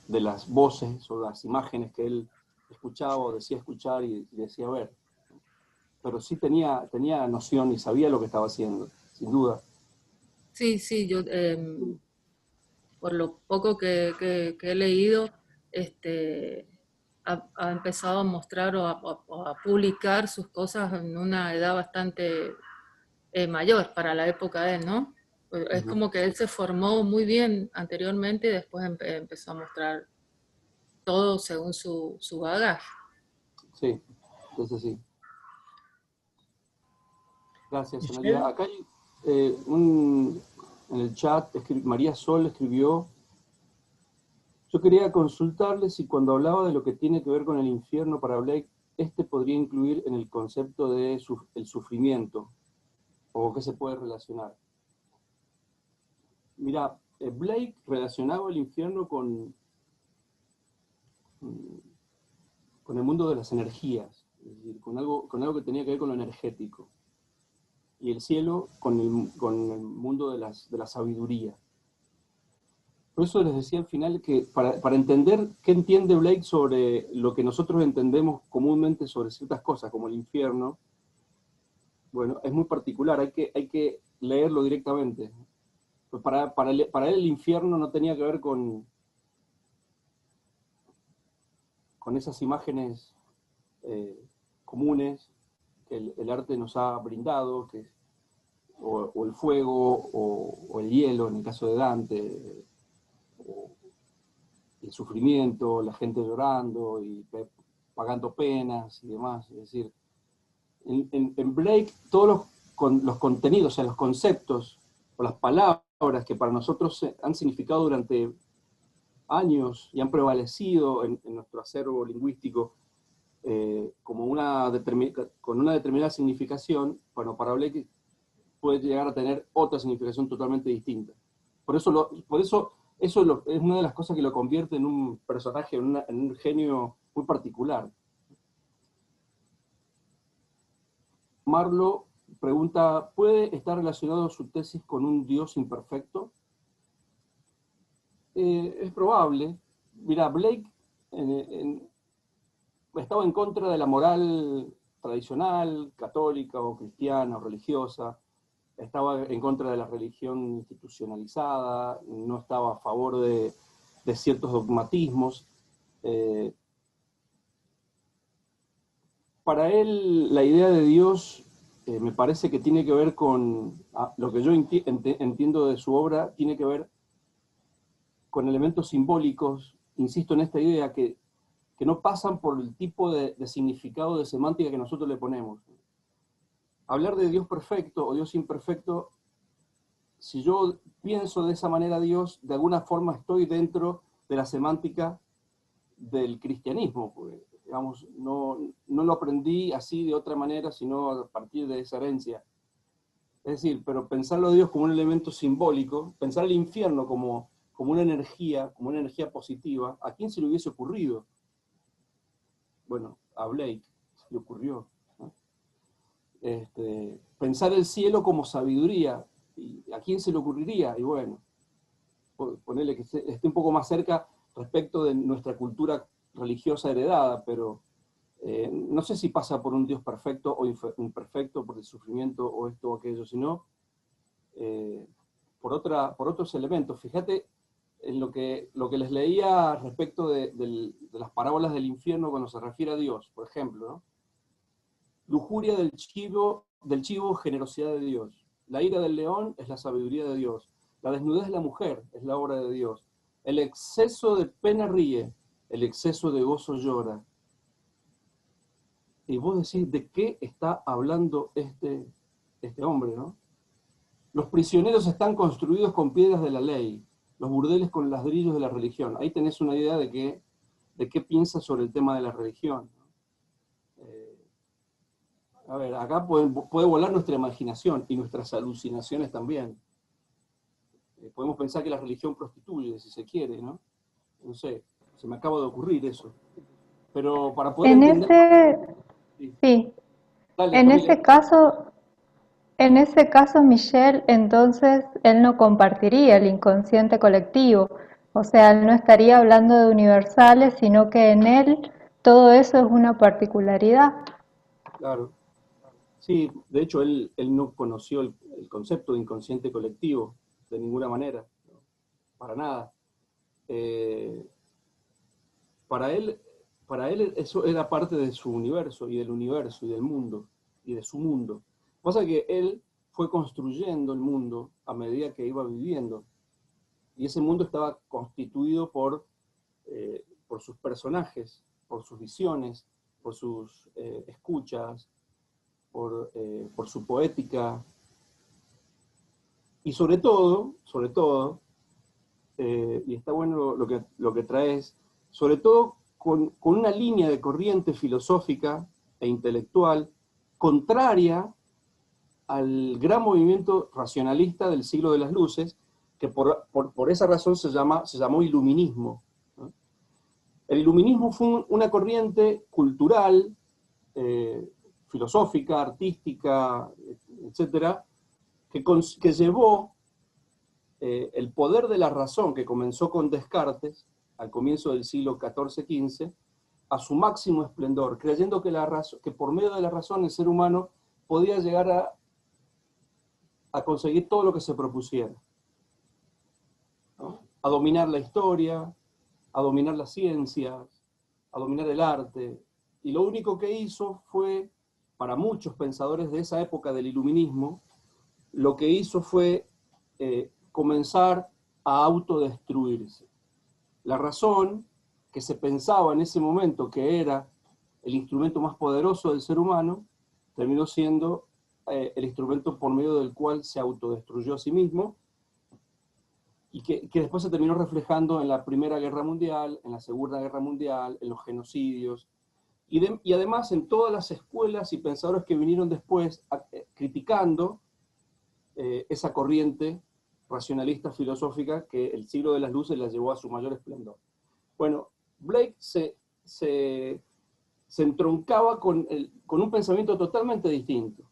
de las voces o las imágenes que él escuchaba o decía escuchar y decía ver. Pero sí tenía noción y sabía lo que estaba haciendo, sin duda. Sí, sí, yo por lo poco que he leído, ha empezado a mostrar o a publicar sus cosas en una edad bastante mayor para la época de él, ¿no? Es como que él se formó muy bien anteriormente y después empezó a mostrar todo según su bagaje. Sí, entonces sí. Gracias, Michelle. Analia. Acá hay en el chat, María Sol escribió: yo quería consultarle si cuando hablaba de lo que tiene que ver con el infierno para Blake, podría incluir en el concepto de el sufrimiento, o qué se puede relacionar. Mira, Blake relacionaba el infierno con el mundo de las energías, es decir, con algo que tenía que ver con lo energético, y el cielo con el mundo de la sabiduría. Por eso les decía al final que para entender qué entiende Blake sobre lo que nosotros entendemos comúnmente sobre ciertas cosas, como el infierno, bueno, es muy particular, hay que leerlo directamente. Para él el infierno no tenía que ver con esas imágenes comunes que el arte nos ha brindado, o el fuego, o el hielo, en el caso de Dante, o el sufrimiento, la gente llorando y pagando penas y demás. Es decir, en Blake todos los contenidos, o sea, los conceptos o las palabras que para nosotros han significado durante años y han prevalecido en nuestro acervo lingüístico con una determinada significación, bueno, para Blake puede llegar a tener otra significación totalmente distinta. Por eso es una de las cosas que lo convierte en un personaje, en un genio muy particular. Marlo pregunta: ¿puede estar relacionado su tesis con un Dios imperfecto? Es probable. Mira, Blake estaba en contra de la moral tradicional, católica o cristiana o religiosa, estaba en contra de la religión institucionalizada, no estaba a favor de ciertos dogmatismos. Para él, la idea de Dios me parece que tiene que ver con, lo que yo entiendo de su obra, tiene que ver con elementos simbólicos, insisto en esta idea, que no pasan por el tipo de significado, de semántica que nosotros le ponemos. Hablar de Dios perfecto o Dios imperfecto, si yo pienso de esa manera a Dios, de alguna forma estoy dentro de la semántica del cristianismo, porque, digamos, no lo aprendí así de otra manera, sino a partir de esa herencia. Es decir, pero pensarlo a Dios como un elemento simbólico, pensar el infierno como una energía positiva, ¿a quién se le hubiese ocurrido? Bueno, a Blake se le ocurrió, ¿no? Pensar el cielo como sabiduría, ¿y a quién se le ocurriría? Y bueno, ponerle que esté un poco más cerca respecto de nuestra cultura religiosa heredada, pero no sé si pasa por un Dios perfecto o imperfecto, por el sufrimiento o esto o aquello, sino por otros elementos. Fíjate en lo que les leía respecto de las parábolas del infierno cuando se refiere a Dios, por ejemplo, ¿no? Lujuria del chivo, generosidad de Dios. La ira del león es la sabiduría de Dios. La desnudez de la mujer es la obra de Dios. El exceso de pena ríe, el exceso de gozo llora. Y vos decís, ¿de qué está hablando este hombre, no? Los prisioneros están construidos con piedras de la ley, los burdeles con ladrillos de la religión. Ahí tenés una idea de qué piensa sobre el tema de la religión. A ver, acá puede volar nuestra imaginación y nuestras alucinaciones también. Podemos pensar que la religión prostituye, si se quiere, ¿no? No sé, se me acaba de ocurrir eso. pero para poder En entender... Sí. sí, Dale, en Camila. en ese caso, Michel, entonces, él no compartiría el inconsciente colectivo. O sea, él no estaría hablando de universales, sino que en él todo eso es una particularidad. Claro. Sí, de hecho, él no conoció el concepto de inconsciente colectivo de ninguna manera, ¿no? Para nada. Eh, para él, para él eso era parte de su universo y del universo y del mundo y de su mundo. Pasa que él fue construyendo el mundo a medida que iba viviendo y ese mundo estaba constituido por sus personajes, por sus visiones, por sus escuchas, por su poética y sobre todo, y está bueno lo que traes, sobre todo con una línea de corriente filosófica e intelectual contraria al gran movimiento racionalista del siglo de las luces, que por esa razón se llamó iluminismo, ¿no? El iluminismo fue una corriente cultural, filosófica, artística, etcétera, que llevó el poder de la razón, que comenzó con Descartes, al comienzo del siglo XIV-XV, a su máximo esplendor, creyendo que por medio de la razón el ser humano podía llegar a conseguir todo lo que se propusiera, ¿no? A dominar la historia, a dominar las ciencias, a dominar el arte. Y lo único que hizo fue, para muchos pensadores de esa época del iluminismo, lo que hizo fue comenzar a autodestruirse. La razón, que se pensaba en ese momento que era el instrumento más poderoso del ser humano, terminó siendo el instrumento por medio del cual se autodestruyó a sí mismo y que después se terminó reflejando en la Primera Guerra Mundial, en la Segunda Guerra Mundial, en los genocidios, y además en todas las escuelas y pensadores que vinieron después criticando esa corriente racionalista filosófica que el siglo de las luces la llevó a su mayor esplendor. Bueno, Blake se entroncaba con un pensamiento totalmente distinto.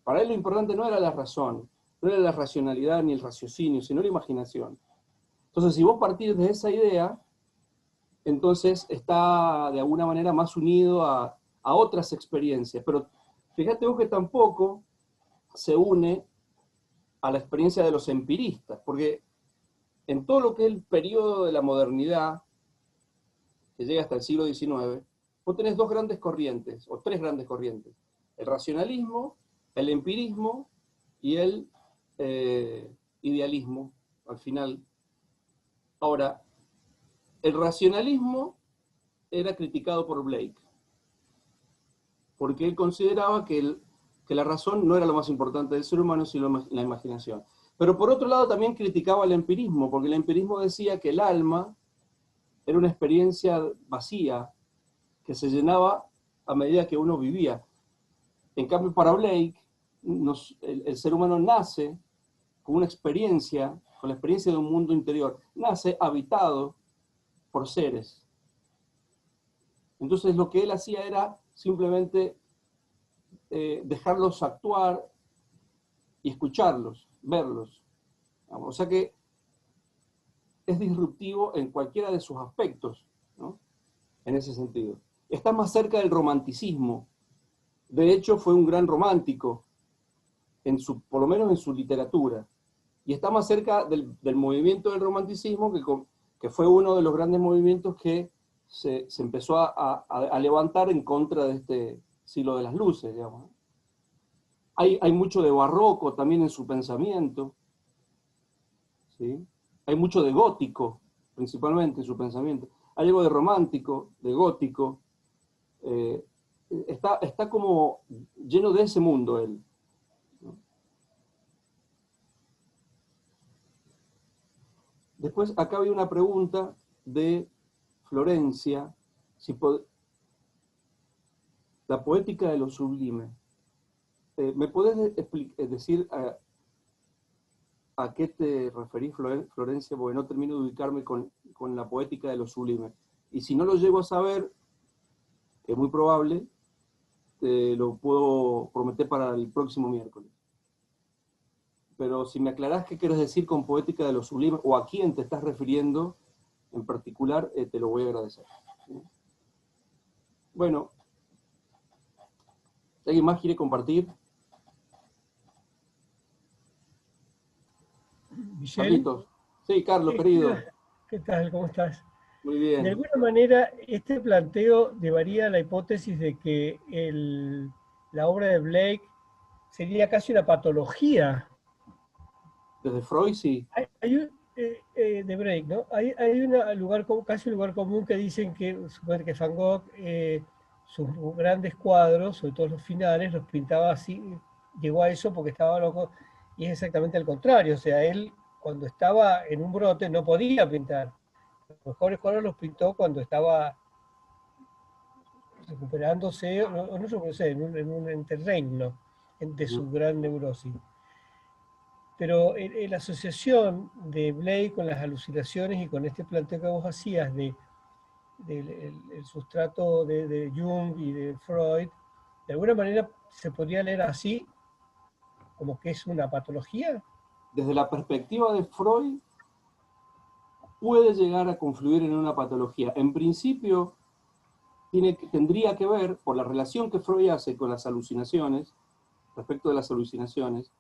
Para él lo importante no era la razón, no era la racionalidad ni el raciocinio, sino la imaginación. Entonces, si vos partís de esa idea, entonces está de alguna manera más unido a otras experiencias. Pero fíjate vos que tampoco se une a la experiencia de los empiristas, porque en todo lo que es el periodo de la modernidad, que llega hasta el siglo XIX, vos tenés dos grandes corrientes, o tres grandes corrientes: el racionalismo, el empirismo y el idealismo, al final. Ahora, el racionalismo era criticado por Blake, porque él consideraba que la razón no era lo más importante del ser humano, sino la imaginación. Pero por otro lado también criticaba el empirismo, porque el empirismo decía que el alma era una experiencia vacía, que se llenaba a medida que uno vivía. En cambio, para Blake, el ser humano nace con una experiencia, con la experiencia de un mundo interior, nace habitado por seres. Entonces lo que él hacía era simplemente dejarlos actuar y escucharlos, verlos. O sea que es disruptivo en cualquiera de sus aspectos, ¿no? En ese sentido. Está más cerca del romanticismo. De hecho, fue un gran romántico, por lo menos en su literatura. Y está más cerca del movimiento del romanticismo, que fue uno de los grandes movimientos que se empezó a levantar en contra de este siglo de las luces, digamos. Hay mucho de barroco también en su pensamiento, ¿sí? Hay mucho de gótico, principalmente en su pensamiento. Hay algo de romántico, de gótico. Está como lleno de ese mundo él, ¿no? Después, acá había una pregunta de Florencia, la poética de lo sublime. ¿Me podés decir a qué te referís, Florencia? Porque no termino de ubicarme con la poética de lo sublime. Y si no lo llego a saber, es muy probable, te lo puedo prometer para el próximo miércoles. Pero si me aclarás qué quieres decir con poética de lo sublime, o a quién te estás refiriendo en particular, te lo voy a agradecer. Bueno, ¿alguien más quiere compartir? Michelle, Carlitos. Sí, Carlos, querido. ¿qué tal? ¿Cómo estás? Muy De bien. alguna manera, este planteo llevaría a la hipótesis de que la obra de Blake sería casi una patología. Desde Freud, sí. De Blake, ¿no? Hay casi un lugar común que dicen que Van Gogh, sus grandes cuadros, sobre todo los finales, los pintaba así, llegó a eso porque estaba loco, y es exactamente al contrario. O sea, él cuando estaba en un brote no podía pintar. Los mejores cuadros los pintó cuando estaba recuperándose, o no recuperándose, en un interregno de su gran neurosis. Pero la asociación de Blake con las alucinaciones y con este planteo que vos hacías del el sustrato de Jung y de Freud, de alguna manera se podría leer así, como que es una patología. Desde la perspectiva de Freud, puede llegar a confluir en una patología. En principio, tendría que ver, por la relación que Freud hace con las alucinaciones, respecto de las alucinaciones,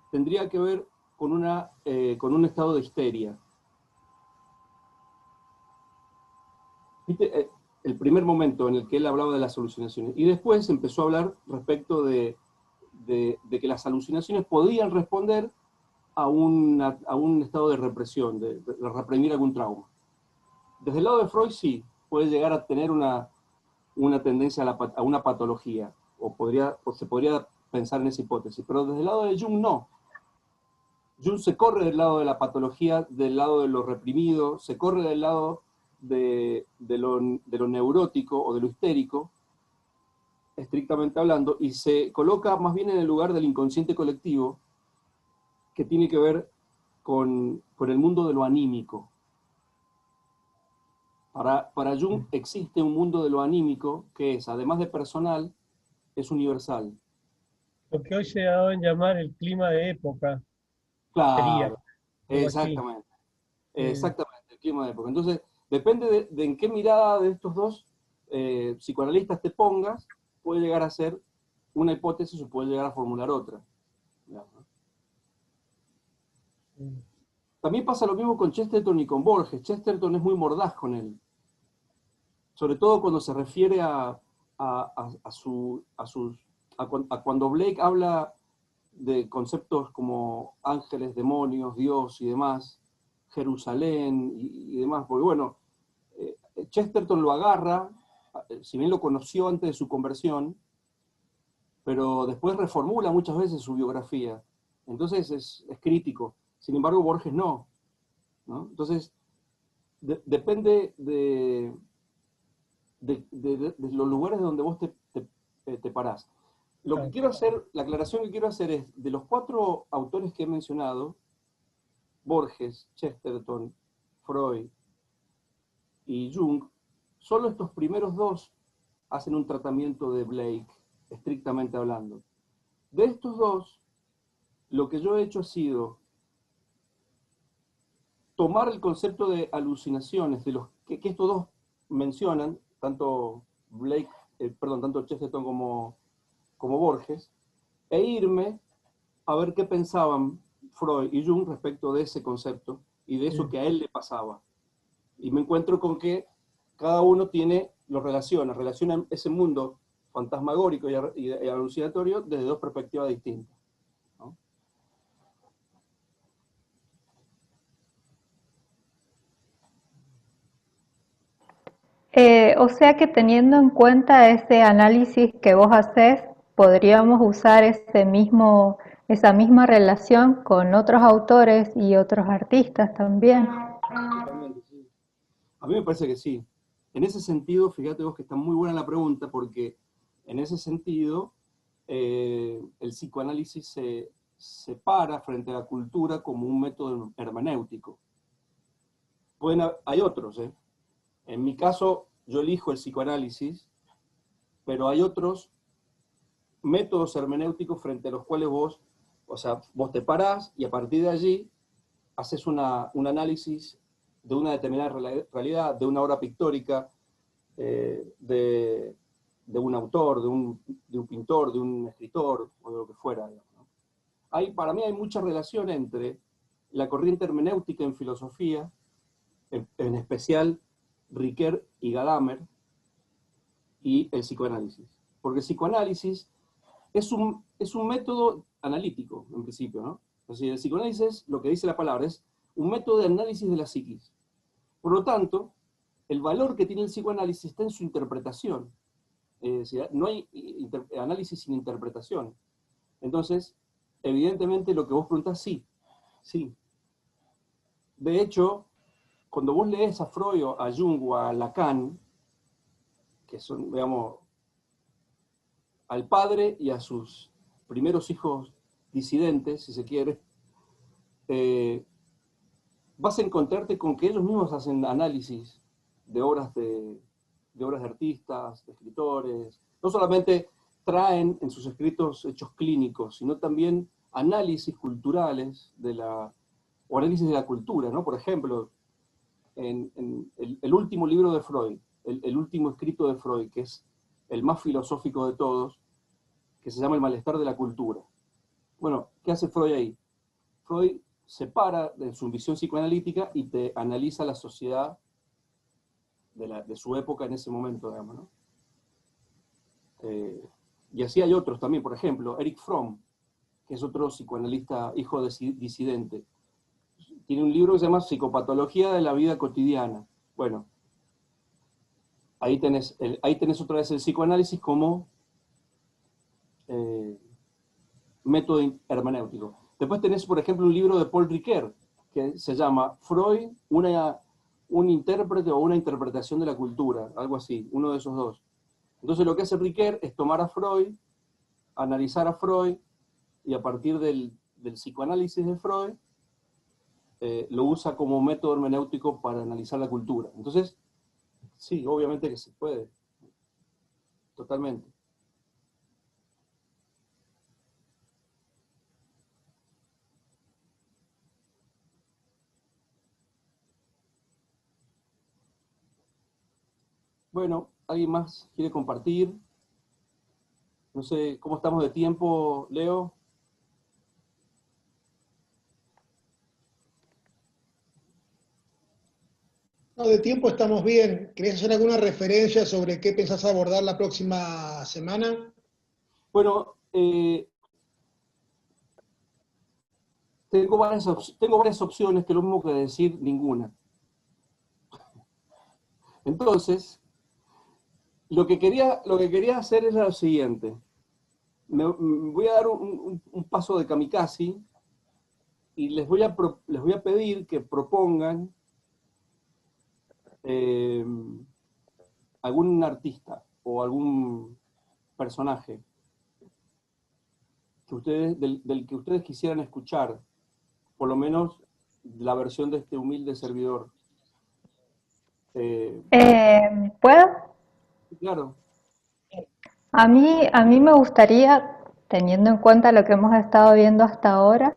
tendría que ver con un estado de histeria. ¿Viste? El primer momento en el que él hablaba de las alucinaciones. Y después empezó a hablar respecto de que las alucinaciones podían responder a un estado de represión, de reprimir algún trauma. Desde el lado de Freud sí, puede llegar a tener una tendencia a una patología, o se podría pensar en esa hipótesis, pero desde el lado de Jung no. Jung se corre del lado de la patología, del lado de lo reprimido, se corre del lado de lo neurótico o de lo histérico, estrictamente hablando, y se coloca más bien en el lugar del inconsciente colectivo, que tiene que ver con el mundo de lo anímico. Para Jung existe un mundo de lo anímico que es, además de personal, es universal. Lo que hoy se ha dado en llamar el clima de época. Sería Claro, algo así. exactamente, el clima de época. Entonces, depende de en qué mirada de estos dos psicoanalistas te pongas, puede llegar a ser una hipótesis o puede llegar a formular otra. También pasa lo mismo con Chesterton y con Borges. Chesterton es muy mordaz con él. Sobre todo cuando se refiere a cuando Blake habla de conceptos como ángeles, demonios, Dios y demás, Jerusalén y demás, porque bueno, Chesterton lo agarra, si bien lo conoció antes de su conversión, pero después reformula muchas veces su biografía. Entonces es crítico. Sin embargo, Borges no. Entonces, depende de los lugares donde vos te parás. Lo que quiero hacer, la aclaración que quiero hacer es, de los 4 autores que he mencionado, Borges, Chesterton, Freud y Jung, solo estos primeros 2 hacen un tratamiento de Blake, estrictamente hablando. De estos 2, lo que yo he hecho ha sido tomar el concepto de alucinaciones de los que estos 2 mencionan, tanto Chesterton como Borges, e irme a ver qué pensaban Freud y Jung respecto de ese concepto y de eso que a él le pasaba. Y me encuentro con que cada uno relaciona ese mundo fantasmagórico y alucinatorio desde 2 perspectivas distintas. ¿No? O sea que teniendo en cuenta ese análisis que vos haces, podríamos usar esa misma relación con otros autores y otros artistas también. Totalmente, sí. A mí me parece que sí. En ese sentido, fíjate vos que está muy buena la pregunta, porque en ese sentido el psicoanálisis se para frente a la cultura como un método hermenéutico. Hay otros, En mi caso, yo elijo el psicoanálisis pero hay otros métodos hermenéuticos frente a los cuales vos te parás y a partir de allí haces un análisis de una determinada realidad, de una obra pictórica, de un autor, de un pintor, de un escritor, o de lo que fuera. ¿No? Para mí hay mucha relación entre la corriente hermenéutica en filosofía, en especial Ricoeur y Gadamer, y el psicoanálisis. Porque el psicoanálisis es un método analítico, en principio, ¿no? Es decir, el psicoanálisis es, lo que dice la palabra, es un método de análisis de la psiquis. Por lo tanto, el valor que tiene el psicoanálisis está en su interpretación. Es decir, no hay análisis sin interpretación. Entonces, evidentemente lo que vos preguntás, sí. De hecho, cuando vos lees a Freud, a Jung o a Lacan, que son, digamos, al padre y a sus primeros hijos disidentes, si se quiere, vas a encontrarte con que ellos mismos hacen análisis de obras de artistas, de escritores. No solamente traen en sus escritos hechos clínicos, sino también análisis culturales o análisis de la cultura, ¿no? Por ejemplo, en el último libro de Freud, el último escrito de Freud, que es el más filosófico de todos, que se llama El malestar de la cultura. Bueno, ¿qué hace Freud ahí? Freud se para de su visión psicoanalítica y te analiza la sociedad de su época en ese momento, digamos, ¿no? Y así hay otros también, por ejemplo, Erich Fromm, que es otro psicoanalista, hijo disidente. Tiene un libro que se llama Psicopatología de la vida cotidiana. Bueno, ahí tenés otra vez el psicoanálisis como método hermenéutico. Después tenés, por ejemplo, un libro de Paul Ricoeur, que se llama Freud, un intérprete o una interpretación de la cultura, algo así, uno de esos dos. Entonces lo que hace Ricoeur es tomar a Freud, analizar a Freud, y a partir del psicoanálisis de Freud, lo usa como método hermenéutico para analizar la cultura. Entonces, sí, obviamente que se puede. Totalmente. Bueno, ¿alguien más quiere compartir? No sé, ¿cómo estamos de tiempo, Leo? No, de tiempo estamos bien. ¿Querés hacer alguna referencia sobre qué pensás abordar la próxima semana? Bueno, tengo varias opciones, que es lo mismo que decir ninguna. Entonces, lo que quería hacer es lo siguiente. Voy a dar un paso de kamikaze y les voy a pedir que propongan algún artista o algún personaje que del que ustedes quisieran escuchar, por lo menos la versión de este humilde servidor. ¿Puedo? Claro. A mí me gustaría, teniendo en cuenta lo que hemos estado viendo hasta ahora,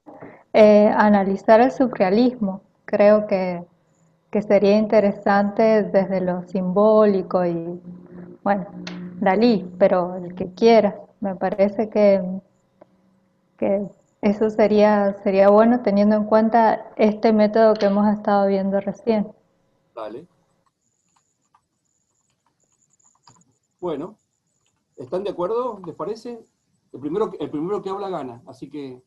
analizar el surrealismo. Creo que sería interesante desde lo simbólico y, bueno, Dalí, pero el que quiera. Me parece que eso sería bueno teniendo en cuenta este método que hemos estado viendo recién. Vale. Bueno, ¿están de acuerdo? ¿Les parece? El primero que habla gana, así que...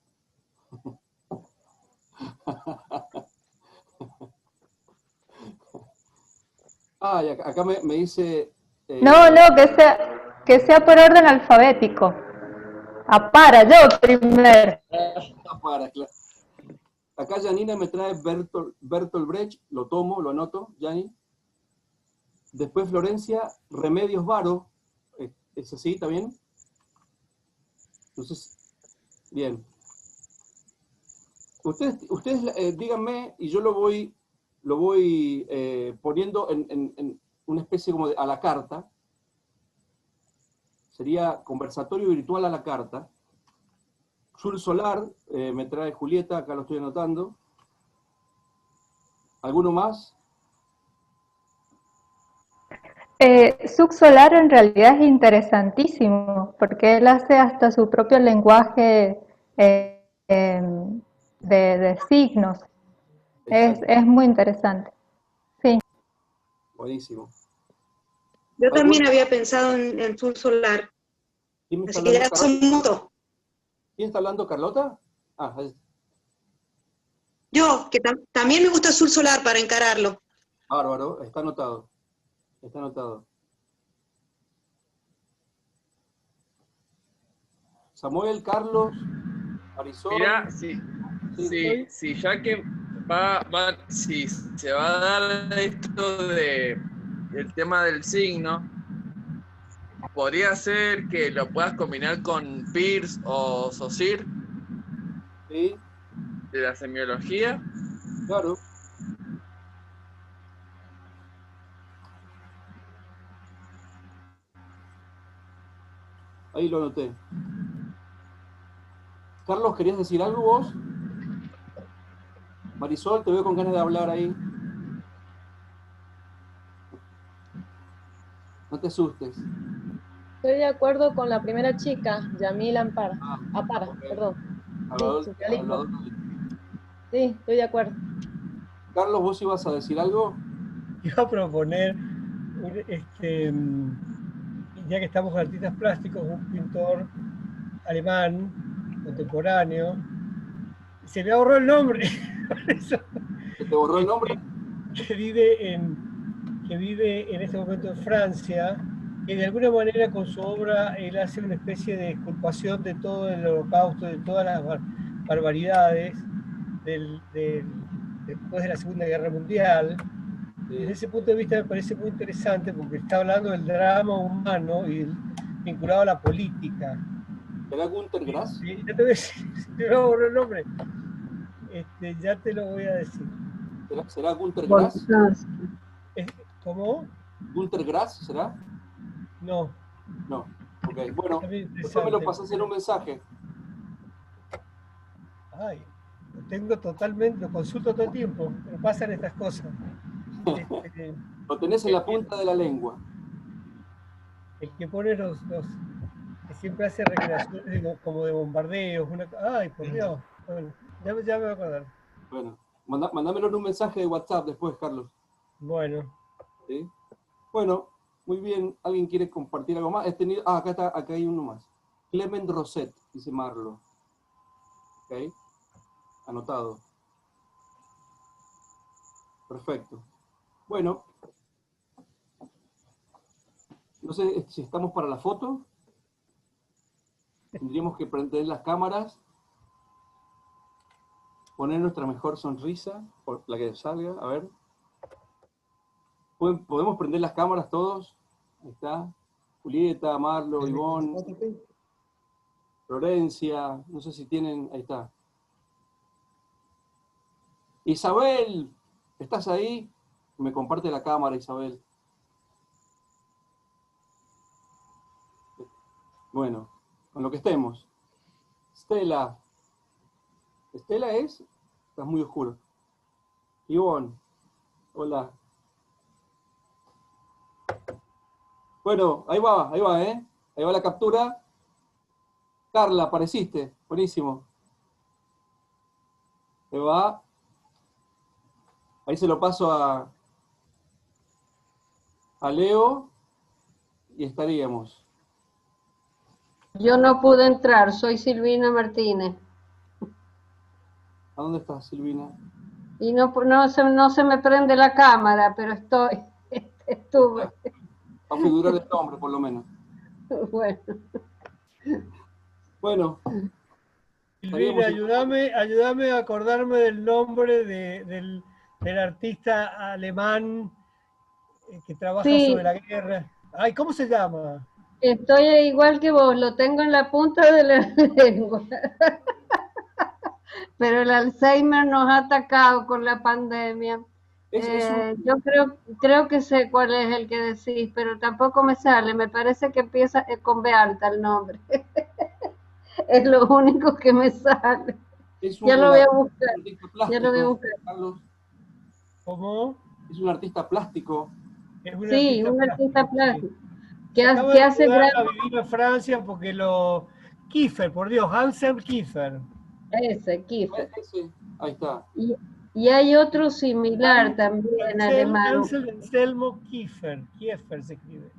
y acá me dice... No, que sea por orden alfabético. Yo primero. Claro. Acá Janina me trae Bertolt Brecht, lo tomo, lo anoto, Jani. Después Florencia, Remedios Varo, ¿es así? ¿Está bien? Entonces, bien. Ustedes díganme y yo lo voy poniendo en una especie como a la carta. Sería conversatorio virtual a la carta. Sul Solar, me trae Julieta, acá lo estoy anotando. ¿Alguno más? Zug Solar en realidad es interesantísimo, porque él hace hasta su propio lenguaje de signos. Es muy interesante. Sí. Buenísimo. Yo también había pensado en Sul Solar, ¿Quién me está así que hablando, ya son muchos. ¿Quién está hablando, Carlota? Ah, Yo, que también me gusta Sul Solar para encararlo. bárbaro, está anotado. Está anotado. Samuel, Carlos, Marisol. Mira, sí, ya que si se va a dar esto de el tema del signo, podría ser que lo puedas combinar con Peirce o Saussure, Sí, de la semiología. claro. Ahí lo anoté. Carlos, ¿querías decir algo vos? Marisol, te veo con ganas de hablar ahí. No te asustes. Estoy de acuerdo con la primera chica, Yamil Ampar. Apar, Ok. perdón. Hablador- Sí, socialismo. hablador. Sí, estoy de acuerdo. Carlos, ¿vos ibas a decir algo? Iba a proponer, ya que estamos con artistas plásticos, un pintor alemán contemporáneo. Se me ahorró el nombre. Por eso, ¿Se te borró el nombre? que vive en este momento en Francia, que de alguna manera con su obra él hace una especie de exculpación de todo el holocausto, de todas las barbaridades después de la Segunda Guerra Mundial. Desde ese punto de vista me parece muy interesante porque está hablando del drama humano y vinculado a la política. ¿Será Günter Grass? Ya te voy a decir, si te voy a borrar el nombre, ya te lo voy a decir. ¿Será Günter Grass? ¿Cómo? ¿Günter Grass será? No. No. Ok, bueno, También después me lo interesante. pasás en un mensaje. Ay, lo tengo totalmente, lo consulto todo el tiempo, pero pasan estas cosas. Lo tenés en la punta de la lengua. El que pone que siempre hace recreaciones como de bombardeos. Ay, por Dios. Bueno, ya me voy a acordar. Bueno, mandámelo en un mensaje de WhatsApp después, Carlos. Bueno. ¿Sí? Bueno, muy bien. ¿Alguien quiere compartir algo más? Acá hay uno más. Clement Rosset, dice Marlo. Ok. Anotado. Perfecto. Bueno. No sé si estamos para la foto. Tendríamos que prender las cámaras. Poner nuestra mejor sonrisa, por la que salga, a ver. ¿Podemos prender las cámaras todos? Ahí está. Julieta, Marlo, Ivonne, Florencia, no sé si tienen, ahí está. Isabel, ¿estás ahí? Me comparte la cámara, Isabel. Bueno, con lo que estemos. Estela. ¿Estela es? Estás muy oscuro. Ivonne, hola. Bueno, ahí va, ¿eh? Ahí va la captura. Carla, apareciste. Buenísimo. Ahí va. Ahí se lo paso a Leo y estaríamos. Yo no pude entrar, soy Silvina Martínez. ¿A dónde estás, Silvina? Y no se me prende la cámara, pero estuve. Va a figurar el nombre, por lo menos. Bueno. Bueno. Silvina, ayúdame a acordarme del nombre del artista alemán que trabaja sobre la guerra. Ay, ¿cómo se llama? Estoy igual que vos, lo tengo en la punta de la lengua. Pero el Alzheimer nos ha atacado con la pandemia. Yo creo que sé cuál es el que decís, pero tampoco me sale. Me parece que empieza con B alta el nombre. Es lo único que me sale. Ya lo voy a buscar. Ya lo voy a buscar. Carlos, ¿Cómo? es un artista plástico. Es un Sí, artista un artista plástico, sí. plástico. Se acaba Que de hace mudar gran... a vivir a Francia porque lo... Kiefer, por Dios, Anselm Kiefer. Ese, Kiefer. Ahí está. Y hay otro similar también alemán. Anselmo Kiefer. Kiefer se escribe.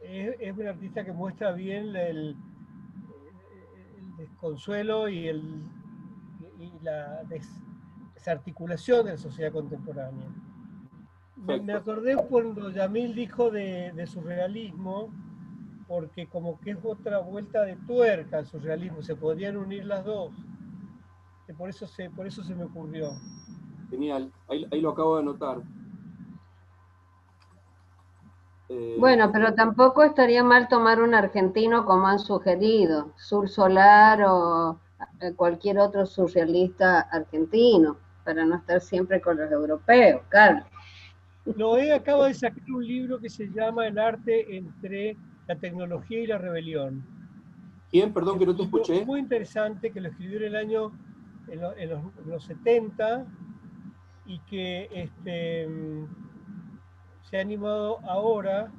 Es un artista que muestra bien el desconsuelo y la desarticulación de la sociedad contemporánea. Me acordé cuando Yamil dijo de surrealismo, porque como que es otra vuelta de tuerca al surrealismo, se podrían unir las dos. Por eso se me ocurrió. Genial, ahí lo acabo de anotar. Bueno, pero tampoco estaría mal tomar un argentino como han sugerido, Sur Solar o cualquier otro surrealista argentino, para no estar siempre con los europeos, Carlos. Noé acaba de sacar un libro que se llama El arte entre la tecnología y la rebelión. ¿Quién? Perdón, que no te escuché. Es muy interesante, que lo escribió en los 70 y que se ha animado ahora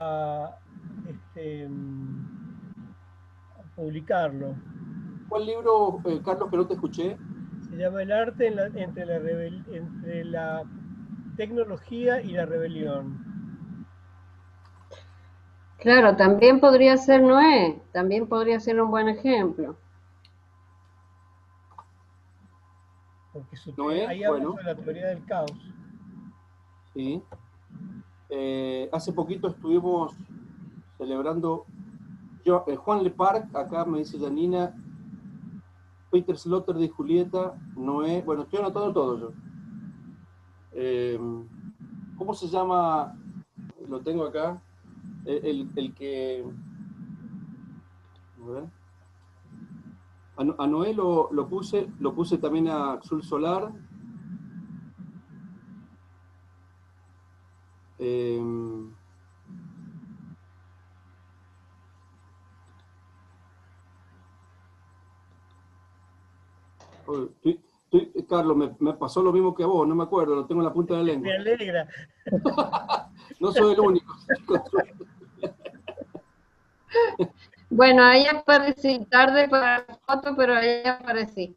a publicarlo. ¿Cuál libro, Carlos, que no te escuché? Se llama El arte entre la tecnología y la rebelión. Claro, también podría ser Noé, también podría ser un buen ejemplo. Porque Noé, ahí habla sobre la teoría del caos. Sí. Hace poquito estuvimos celebrando Juan Leparc, acá me dice Janina, Peter Sloterdijk, Julieta, Noé, bueno, estoy anotando todo yo. ¿Cómo se llama? Lo tengo acá. El que... A ver. A Noé lo puse también a Sur Solar. Carlos, me pasó lo mismo que a vos, no me acuerdo, lo tengo en la punta de la lengua. Me alegra. No soy el único. Bueno, ahí aparecí, tarde para la foto, pero ahí aparecí.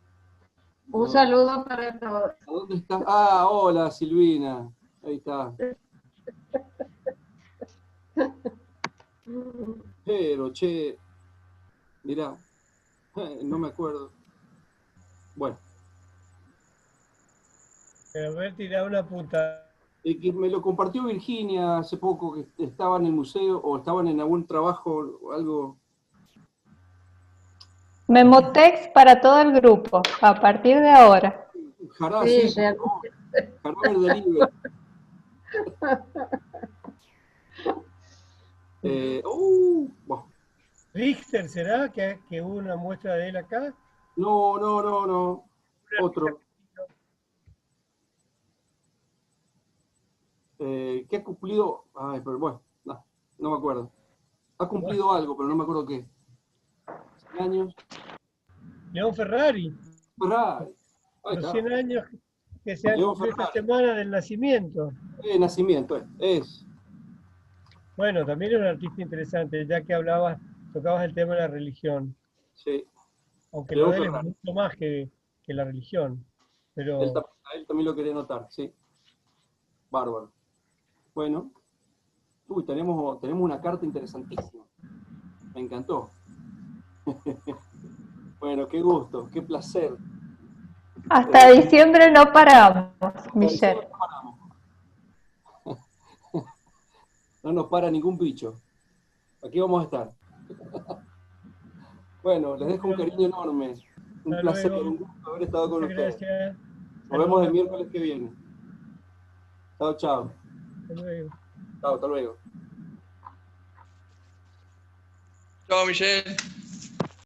Un saludo para todos. ¿A dónde estás? Ah, hola Silvina, ahí está. Pero, che, mirá, no me acuerdo. Bueno. Pero a ver, tirá una punta. Que me lo compartió Virginia hace poco, que estaba en el museo o estaban en algún trabajo o algo. Memotex para todo el grupo, a partir de ahora. Jará, sí, Jará Delivery. Bueno. ¿Richter será que hubo una muestra de él acá? No. Otro. ¿Qué ha cumplido? Ay, pero bueno, no me acuerdo. Ha cumplido algo, pero no me acuerdo qué. 100 años. León Ferrari. Los 100 años que se han cumplido esta semana del nacimiento. Nacimiento, es. Bueno, también es un artista interesante, ya que tocabas el tema de la religión. Sí. Aunque lo de él es mucho más que la religión. Pero... Él también lo quería notar, sí. Bárbaro. Bueno. Tenemos una carta interesantísima. Me encantó. Bueno, qué gusto, qué placer. Hasta diciembre no paramos, Michelle. No nos para ningún bicho. Aquí vamos a estar. Bueno, les dejo un cariño enorme. Un placer, un gusto haber estado con ustedes. Gracias. Nos vemos el miércoles que viene. Chao. Hasta luego. Chao, hasta luego. Chao, Michelle.